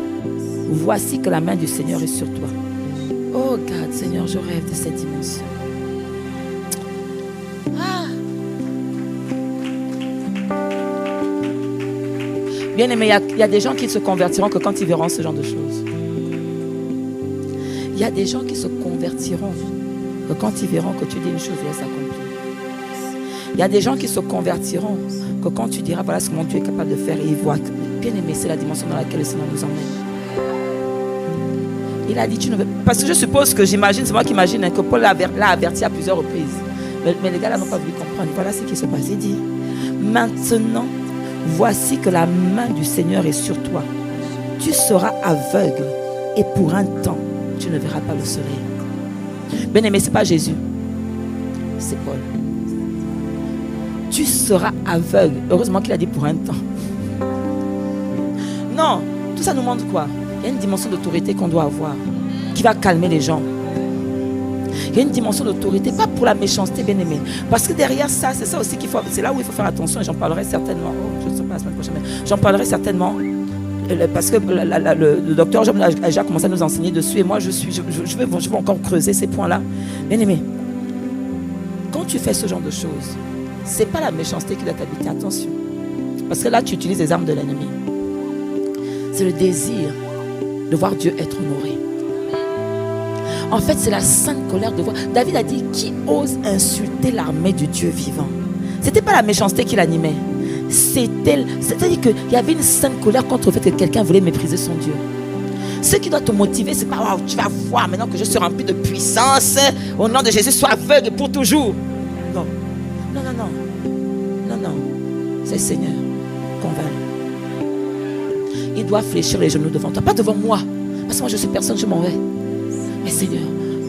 voici que la main du Seigneur est sur toi. Oh God, Seigneur, je rêve de cette dimension. Bien aimé, il y a des gens qui ne se convertiront que quand ils verront ce genre de choses. Il y a des gens qui se convertiront que quand ils verront que tu dis une chose et elle s'accomplit. Il y a des gens qui se convertiront que quand tu diras voilà ce que mon Dieu est capable de faire, et ils voient que, bien aimé, c'est la dimension dans laquelle le Seigneur nous emmène. Il a dit, tu ne veux... Parce que je suppose que j'imagine, c'est moi qui imagine que Paul l'a averti à plusieurs reprises. Mais les gars là n'ont pas voulu comprendre. Voilà ce qui se passe. Il dit: maintenant, voici que la main du Seigneur est sur toi. Tu seras aveugle et pour un temps, tu ne verras pas le soleil. Bien aimé, ce n'est pas Jésus. C'est Paul. Tu seras aveugle. Heureusement qu'il a dit pour un temps. Non, tout ça nous montre quoi? Il y a une dimension d'autorité qu'on doit avoir, qui va calmer les gens. Il y a une dimension d'autorité, pas pour la méchanceté, bien aimé. Parce que derrière ça, c'est ça aussi qu'il faut, c'est là où il faut faire attention, et j'en parlerai certainement. Je ne sais pas la semaine prochaine, mais j'en parlerai certainement. Parce que le docteur Job a déjà commencé à nous enseigner dessus, et moi je vais encore creuser ces points-là. Bien aimé, quand tu fais ce genre de choses, c'est pas la méchanceté qui doit t'habiter, attention. Parce que là, tu utilises les armes de l'ennemi. C'est le désir de voir Dieu être honoré. En fait, c'est la sainte colère de voir. David a dit: qui ose insulter l'armée du Dieu vivant? Ce n'était pas la méchanceté qui l'animait. C'est-à-dire qu'il y avait une sainte colère contre le fait que quelqu'un voulait mépriser son Dieu. Ce qui doit te motiver, c'est pas wow, tu vas voir maintenant que je suis rempli de puissance. Au nom de Jésus, sois aveugle pour toujours. Non. C'est le Seigneur qu'on va. Il doit fléchir les genoux devant toi, pas devant moi. Parce que moi je suis personne, je m'en vais. Mais Seigneur,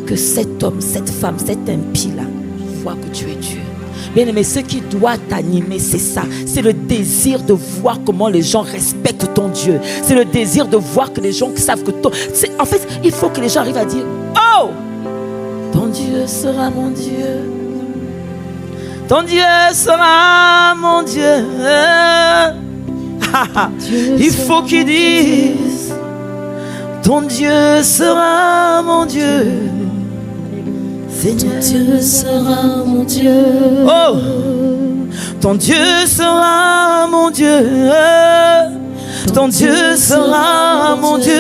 que cet homme, cette femme, cet impie-là voit que tu es Dieu. Bien aimé, ce qui doit t'animer, c'est ça. C'est le désir de voir comment les gens respectent ton Dieu. C'est le désir de voir que les gens savent que ton... En fait, il faut que les gens arrivent à dire: oh, ton Dieu sera mon Dieu. Ton Dieu sera mon Dieu. Il faut qu'ils disent: ton Dieu sera mon Dieu. Seigneur, ton Dieu sera mon Dieu. Oh, ton Dieu sera mon Dieu. Ton Dieu sera mon Dieu.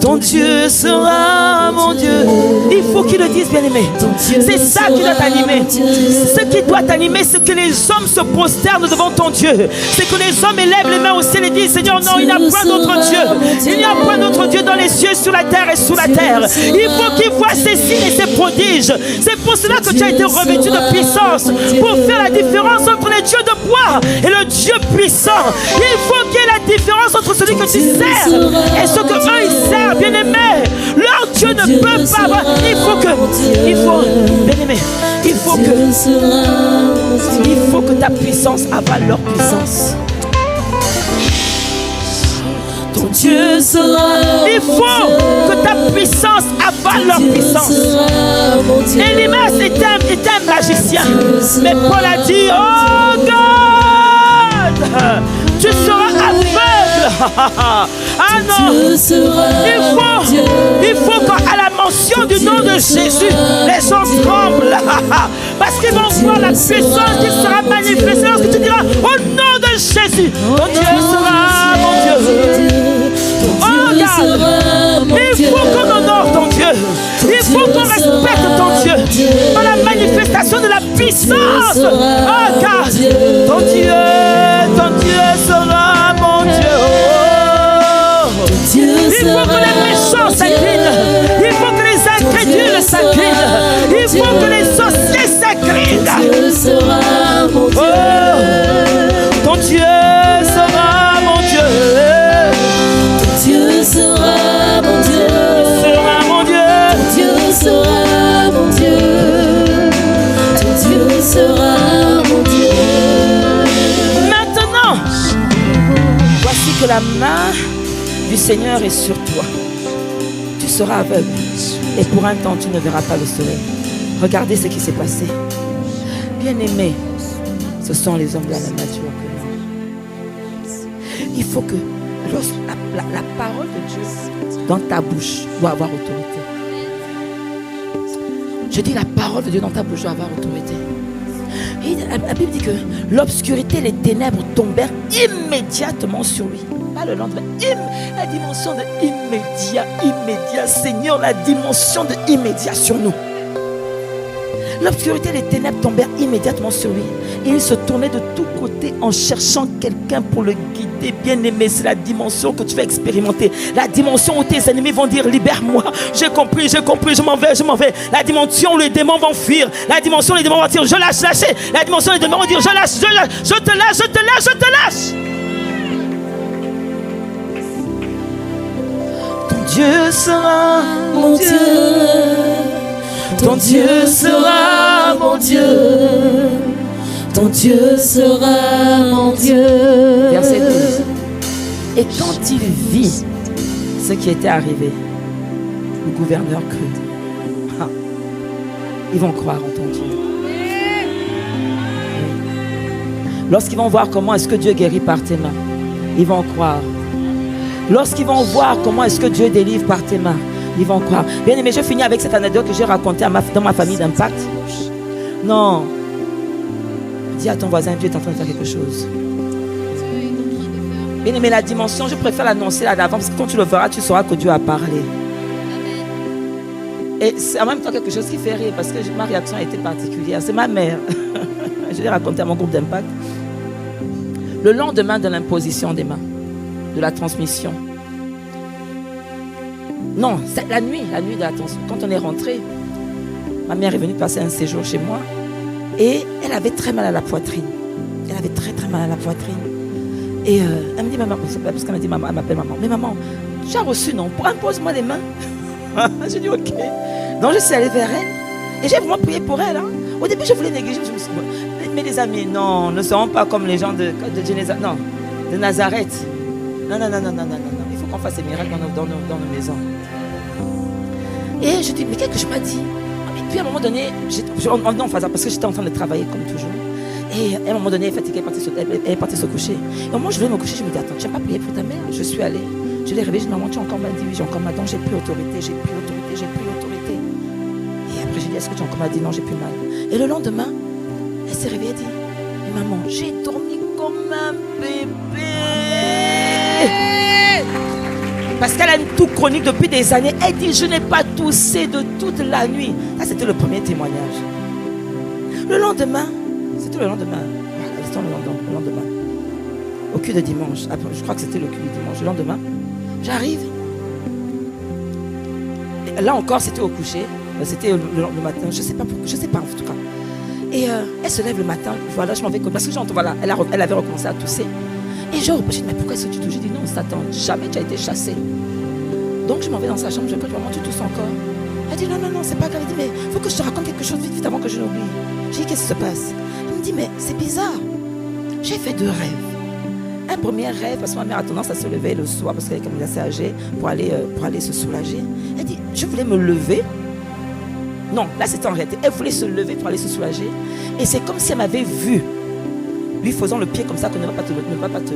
Ton Dieu sera mon Dieu. Il faut qu'il le dise, bien-aimé. C'est ça qui doit t'animer. Ce qui doit t'animer, c'est que les hommes se prosternent devant ton Dieu. C'est que les hommes élèvent les mains au ciel et disent: Seigneur, non, il n'y a point d'autre Dieu. Il n'y a point d'autre Dieu dans les cieux, sur la terre et sous la terre. Il faut qu'ils voient ces signes et ces prodiges. C'est pour cela que tu as été revêtu de puissance, pour faire la différence entre les dieux de bois et le Dieu puissant. Il faut qu'il y ait la différence entre celui que tu sers et ce que eux ils servent. Bien-aimé, leur Dieu ne peut pas avoir. Il faut, bien-aimé, il faut que ta puissance avale leur puissance. Ton Dieu sera. Il faut que ta puissance avale leur puissance. Élimès était un magicien, mais Paul a dit: oh God, tu seras aveugle. Ah non, il faut qu'à la mention du nom de Jésus, les gens tremblent. Parce qu'ils vont voir la puissance qui sera manifestée lorsque tu diras: au nom de Jésus, ton Dieu sera mon Dieu. Oh God, il faut qu'on honore ton Dieu. Il faut qu'on respecte ton Dieu dans la manifestation de la puissance. Oh God, ton Dieu sera mon Dieu. sera mon Dieu. Maintenant, voici que la main du Seigneur est sur toi. Tu seras aveugle et pour un temps tu ne verras pas le soleil. Regardez ce qui s'est passé. Bien-aimé, ce sont les hommes de la même nature que nous. Il faut que la parole de Dieu dans ta bouche doit avoir autorité. Je dis la parole de Dieu dans ta bouche doit avoir autorité. Et la Bible dit que l'obscurité, les ténèbres tombèrent immédiatement sur lui. Pas le lendemain. La dimension de immédiat. Seigneur, la dimension de immédiat sur nous. L'obscurité, les ténèbres tombèrent immédiatement sur lui. Et il se tournait de tous côtés en cherchant quelqu'un pour le guider. Bien-aimé, c'est la dimension que tu vas expérimenter. La dimension où tes ennemis vont dire libère-moi. J'ai compris, je m'en vais. La dimension où les démons vont fuir. La dimension où les démons vont dire je lâche. La dimension où les démons vont dire je te lâche. Ton Dieu sera Mon Dieu, ton Dieu sera mon Dieu. Ton Dieu sera mon Dieu. Verset 12. Et quand il vit ce qui était arrivé, le gouverneur crut. Ils vont croire en ton Dieu. Lorsqu'ils vont voir comment est-ce que Dieu guérit par tes mains, ils vont croire. Lorsqu'ils vont voir comment est-ce que Dieu délivre par tes mains, ils vont croire. Bien aimé, je finis avec cette anecdote que j'ai racontée dans ma famille d'Impact. Non. Dis à ton voisin, Dieu est en train de faire quelque chose. Bien aimé, la dimension, je préfère l'annoncer là d'avant parce que quand tu le verras, tu sauras que Dieu a parlé. Et c'est en même temps quelque chose qui fait rire parce que ma réaction a été particulière. C'est ma mère. Je l'ai raconté à mon groupe d'Impact. Le lendemain de l'imposition des mains, de la transmission. Non, c'est la nuit de la transmission. Quand on est rentré, ma mère est venue passer un séjour chez moi et elle avait très mal à la poitrine. Elle avait très mal à la poitrine. Et elle me dit, maman, parce qu'elle m'a dit, maman, elle m'appelle maman. Mais maman, tu as reçu, non? Impose-moi les mains. J'ai dit, ok. Donc je suis allée vers elle et j'ai vraiment prié pour elle. Au début, je voulais négliger. Je me suis dit, mais les amis, non, ne serons pas comme les gens de Nazareth. Non. Il faut qu'on fasse des miracles dans nos maisons. Et je dis, mais qu'est-ce que je m'as dit? Et puis à un moment donné, on faisait parce que j'étais en train de travailler comme toujours. Et à un moment donné, elle est fatiguée, elle est partie se coucher. Et au moment où je voulais me coucher, je me dis, attends, tu n'as pas prié pour ta mère? Je suis allée, je l'ai réveillée, je dis, maman, tu as encore mal dit, oui, j'ai encore mal, donc j'ai plus autorité. Et après, j'ai dit, est-ce que tu as encore mal dit? Non, j'ai plus mal. Et le lendemain, elle s'est réveillée, elle dit, mais maman, j'ai dormi comme un bébé. Parce qu'elle a une toux chronique depuis des années. Elle dit, je n'ai pas toussé de toute la nuit. Ça, c'était le premier témoignage. Le lendemain, au cul de dimanche. Après, je crois que c'était le cul de dimanche. Le lendemain, j'arrive. Et là encore, c'était au coucher. C'était le matin. Je sais pas en tout cas. Et elle se lève le matin. Voilà, je m'en vais. Parce que voilà, elle avait recommencé à tousser. Et je dis, mais pourquoi est-ce que tu tousses? J'ai dit, non, Satan, jamais tu as été chassé. Donc je m'en vais dans sa chambre, je me dis, maman, tu tousses encore? Elle dit, non, c'est pas grave. Elle dit, mais il faut que je te raconte quelque chose vite avant que je l'oublie. J'ai dit, qu'est-ce qui se passe? Elle me dit, mais c'est bizarre. J'ai fait 2 rêves. Un premier rêve, parce que ma mère a tendance à se lever le soir, parce qu'elle est comme elle est assez âgée, pour aller se soulager. Elle dit, je voulais me lever. Non, là c'était en réalité. Elle voulait se lever pour aller se soulager. Et c'est comme si elle m'avait vu. Lui faisant le pied comme ça, que ne va pas te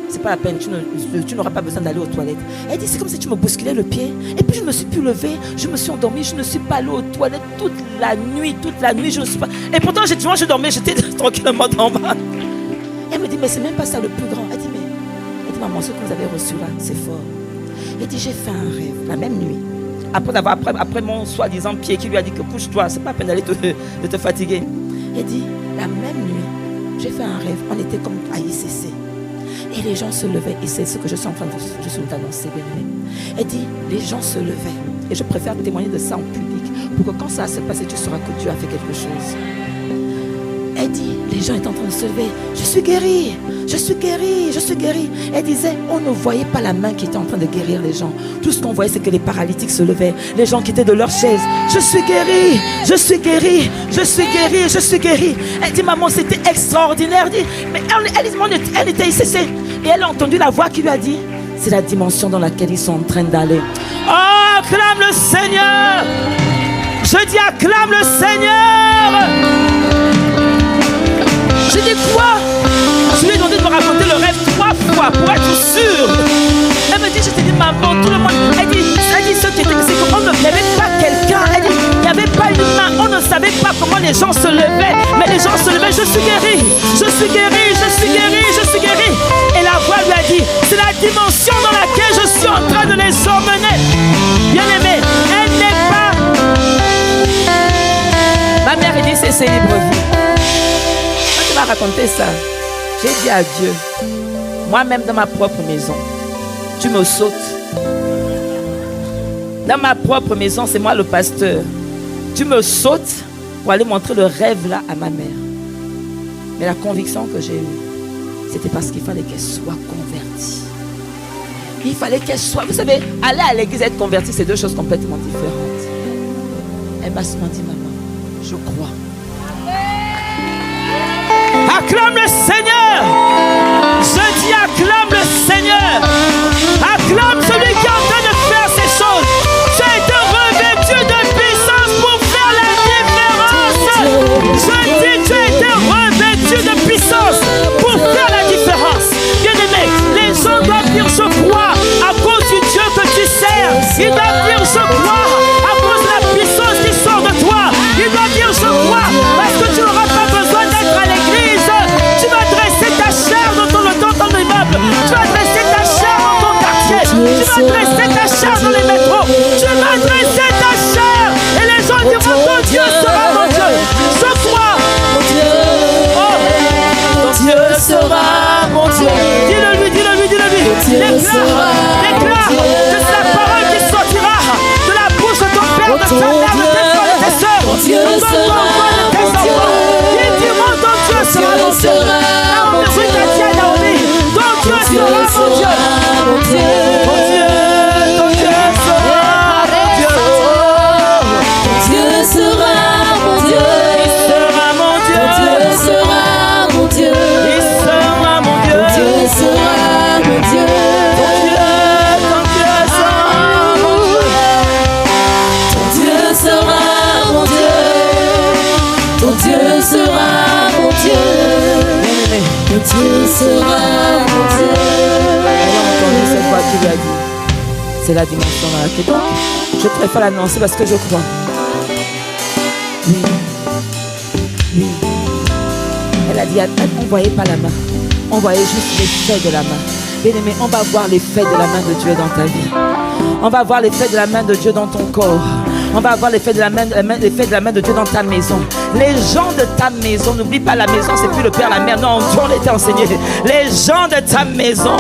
c'est pas la peine, tu n'auras pas besoin d'aller aux toilettes. Elle dit, c'est comme si tu me bousculais le pied. Et puis je ne me suis plus levée, je me suis endormie, je ne suis pas allée aux toilettes toute la nuit, je ne suis pas... Et pourtant, je dormais, j'étais tranquillement dans ma... Elle me dit, mais c'est même pas ça le plus grand. Elle dit, maman, ce que vous avez reçu là, c'est fort. Elle dit, j'ai fait un rêve, la même nuit. Après mon soi-disant pied qui lui a dit que couche-toi, c'est pas la peine d'aller de te fatiguer. Elle dit, la même nuit, j'ai fait un rêve, on était comme à ICC. Et les gens se levaient, et c'est ce que je suis en train d'annoncer, bien aimé. Elle dit, les gens se levaient. Et je préfère témoigner de ça en public, pour que quand ça va se passer, tu sauras que Dieu a fait quelque chose. Elle dit, les gens étaient en train de se lever. Je suis guérie, je suis guérie, je suis guérie. Elle disait, on ne voyait pas la main qui était en train de guérir les gens. Tout ce qu'on voyait, c'est que les paralytiques se levaient. Les gens qui étaient de leur chaise. Je suis guérie, je suis guérie, je suis guérie, je suis guérie. Elle dit, maman, c'était extraordinaire. Elle dit, mais elle était ici. Et elle a entendu la voix qui lui a dit, c'est la dimension dans laquelle ils sont en train d'aller. Oh, acclame le Seigneur. Je dis, acclame le Seigneur. Je dis quoi? Je lui ai demandé de me raconter le rêve 3 fois pour être sûre. Elle me dit, je te dis, maman, tout le monde. Elle dit ce qui était, c'est qu'on ne avait pas quelqu'un. Elle dit, il n'y avait pas une main. On ne savait pas comment les gens se levaient. Mais les gens se levaient, je suis guérie, je suis guérie, je suis guérie, je suis guérie. Et la voix lui a dit, c'est la dimension dans laquelle je suis en train de les emmener. Bien aimé, elle n'est pas. Ma mère a dit, c'est libre vie. Quand tu m'as raconté ça, j'ai dit à Dieu, moi-même dans ma propre maison, tu me sautes. Dans ma propre maison, c'est moi le pasteur. Tu me sautes pour aller montrer le rêve là à ma mère. Mais la conviction que j'ai eue, c'était parce qu'il fallait qu'elle soit convertie. Il fallait qu'elle soit... Vous savez, aller à l'église et être convertie, c'est deux choses complètement différentes. Elle m'a seulement dit, maman, je crois. Acclame le Seigneur. Je dis acclame le Seigneur. Acclame celui qui est en train de faire ces choses. Tu as été revêtu de puissance pour faire la différence. Je dis tu as été revêtu de puissance pour faire la différence. Bien-aimé, les gens doivent dire je crois à cause du Dieu que tu sers. Ils doivent dire je crois à cause de la puissance qui sort de toi. Ils doivent dire je crois parce que tu n'auras pas besoin d'être à l'église. Tu vas dresser ta chair dans ton immeuble. Tu vas dresser ta chair dans ton quartier. Tu vas dresser ta chair dans les métros. Tu vas dresser ta chair. Et les gens diront ton Dieu sera mon Dieu. Je crois. Mon Dieu. Oh. Ton Dieu sera mon Dieu. Dis-le-lui, dis-le-lui, dis-le-lui. Déclare que c'est la parole qui sortira de la bouche de ton père, de ta mère, de tes frères, de tes sœurs. Ton Dieu sera mon Dieu. Ils diront ton Dieu sera mon Dieu. Mon Dieu, mon Dieu, ton Dieu sera mon Dieu. Ton Dieu sera mon Dieu. Il sera mon Dieu. Ton Dieu sera mon Dieu. Il sera mon Dieu. Ton Dieu sera mon Dieu. Ton Dieu sera mon Dieu. Ton Dieu sera mon Dieu. Ton Dieu sera mon Dieu. Ton Dieu sera mon Dieu. Cette voix qui lui a dit, c'est la dimension dans laquelle. Donc, je préfère l'annoncer parce que je crois. Oui. Oui. Elle a dit, on ne voyait pas la main. On voyait juste l'effet de la main. Bien-aimé, on va voir l'effet de la main de Dieu dans ta vie. On va voir l'effet de la main de Dieu dans ton corps. On va avoir l'effet de la main de Dieu dans ta maison. Les gens de ta maison, n'oublie pas la maison, c'est plus le père, la mère. Non, on l'était enseigné. Les gens de ta maison,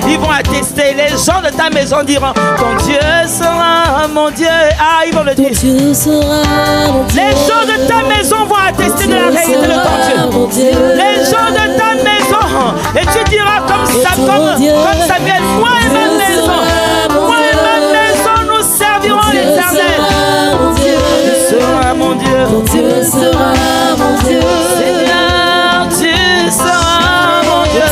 ils vont attester. Les gens de ta maison diront, ton Dieu sera mon Dieu. Ah, ils vont le dire. Dieu sera mon Dieu. Les gens de ta maison vont attester de la réalité de ton Dieu. Les gens de ta maison, et tu diras comme Samuel, moi et ma maison, moi et ma maison, nous servirons l'Éternel. Tu seras mon Dieu. Ton Dieu sera mon Dieu. Seigneur, tu seras mon Dieu.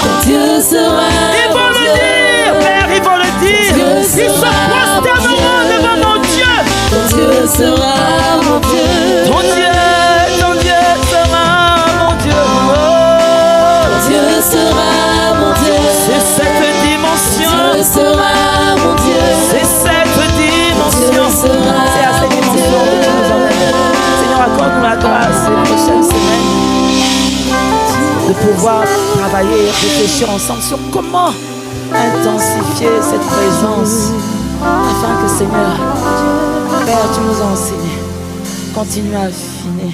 Ton Dieu sera. Ils vont le dire, Père, ils vont le dire. Ils se prosterneront devant mon Dieu. Ton Dieu sera mon Dieu. Ton Dieu sera mon Dieu. Ton Dieu sera mon Dieu. C'est cette dimension. Dieu sera mon Dieu. C'est cette dimension. C'est à cette dimension que tu nous emmènes. Seigneur, accorde-nous la grâce les prochaines semaines de pouvoir travailler et réfléchir ensemble sur comment intensifier cette présence afin que, Seigneur, Père, tu nous as enseigné. Continue à affiner.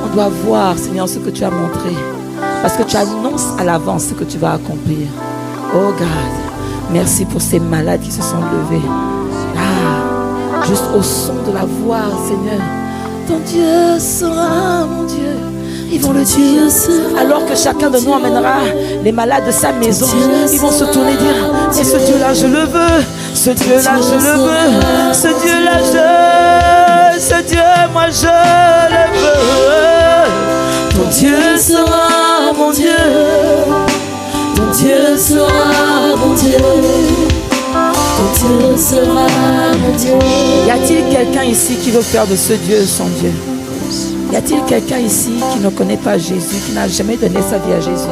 On doit voir, Seigneur, ce que tu as montré. Parce que tu annonces à l'avance ce que tu vas accomplir. Oh God, merci pour ces malades qui se sont levés. Ah, juste au son de la voix, Seigneur, ton Dieu sera mon Dieu. Ils vont le Dieu dire. sera Alors que chacun de nous emmènera les malades de sa maison, ils vont se tourner et dire, mais ce Dieu-là, je le veux. Ce Dieu-là, je le veux. Ce Dieu-là, ce Dieu, moi, je le veux. Ton Dieu sera mon Dieu. Ton Dieu sera mon Dieu. Ton Dieu sera mon Dieu. Y a-t-il quelqu'un ici qui veut faire de ce Dieu son Dieu? Y a-t-il quelqu'un ici qui ne connaît pas Jésus, qui n'a jamais donné sa vie à Jésus?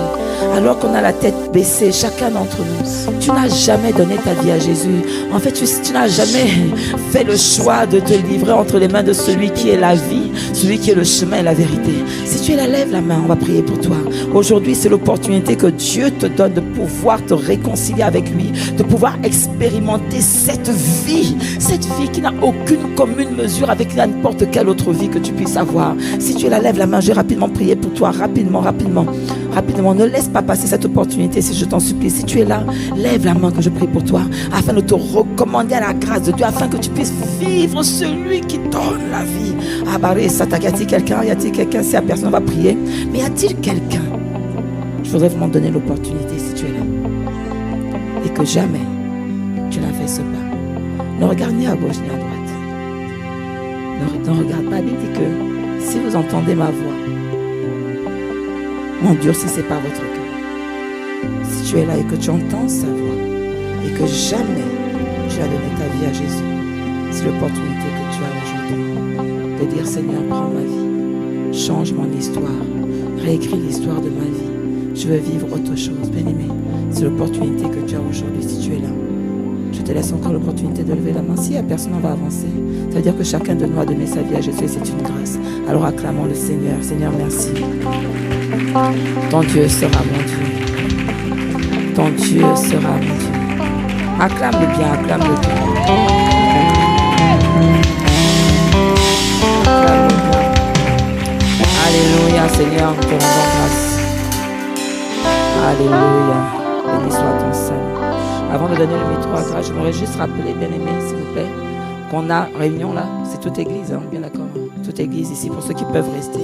Alors qu'on a la tête baissée, chacun d'entre nous, tu n'as jamais donné ta vie à Jésus. En fait, tu n'as jamais fait le choix de te livrer entre les mains de celui qui est la vie, celui qui est le chemin et la vérité. Si tu es là, lève la main, on va prier pour toi. Aujourd'hui, c'est l'opportunité que Dieu te donne de pouvoir te réconcilier avec lui, de pouvoir expérimenter cette vie qui n'a aucune commune mesure avec n'importe quelle autre vie que tu puisses avoir. Si tu es là, lève la main, je vais rapidement prier pour toi, rapidement. Ne laisse pas passer cette opportunité, si je t'en supplie. Si tu es là, lève la main que je prie pour toi, afin de te recommander à la grâce de Dieu, afin que tu puisses vivre celui qui donne la vie. Y a-t-il quelqu'un? Si la personne va prier, mais y a-t-il quelqu'un? Je voudrais vraiment donner l'opportunité, si tu es là, et que jamais tu n'as fait ce pas. Ne regarde ni à gauche ni à droite. Ne regarde pas. La Bible dit que si vous entendez ma voix, n'endurcissez pas votre cœur. Si tu es là et que tu entends sa voix et que jamais tu as donné ta vie à Jésus, c'est l'opportunité que tu as aujourd'hui de dire, Seigneur, prends ma vie, change mon histoire, réécris l'histoire de ma vie. Je veux vivre autre chose. Bien-aimé, c'est l'opportunité que tu as aujourd'hui si tu es là. Je te laisse encore l'opportunité de lever la main. Si la personne va avancer, ça veut dire que chacun de nous a donné sa vie à Jésus et c'est une grâce. Alors acclamons le Seigneur. Seigneur, merci. Ton Dieu sera mon Dieu. Ton Dieu sera mon Dieu. Acclame-le bien, acclame-le bien. Acclame-le bien. Alléluia, Seigneur, nous te rendons grâce. Alléluia. Béni soit ton Saint. Avant de donner le micro à grâce, j'aimerais juste rappeler, bien-aimés, s'il vous plaît, qu'on a réunion là, c'est toute église, hein, bien d'accord, toute église ici, pour ceux qui peuvent rester.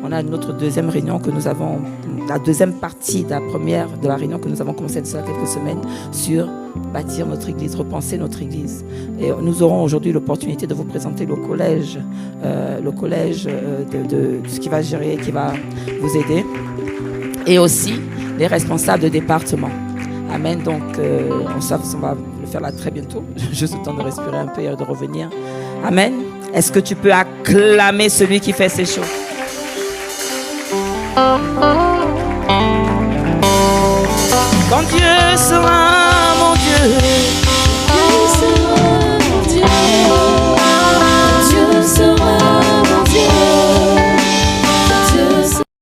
On a notre deuxième réunion que nous avons, la deuxième partie de la première de la réunion que nous avons commencé il y a quelques semaines sur bâtir notre église, repenser notre église. Et nous aurons aujourd'hui l'opportunité de vous présenter le collège de ce qui va gérer, qui va vous aider, et aussi les responsables de département. Amen. Donc, on va le faire là très bientôt. Juste le temps de respirer un peu et de revenir. Amen. Est-ce que tu peux acclamer celui qui fait ces choses? Ton Dieu sera mon Dieu.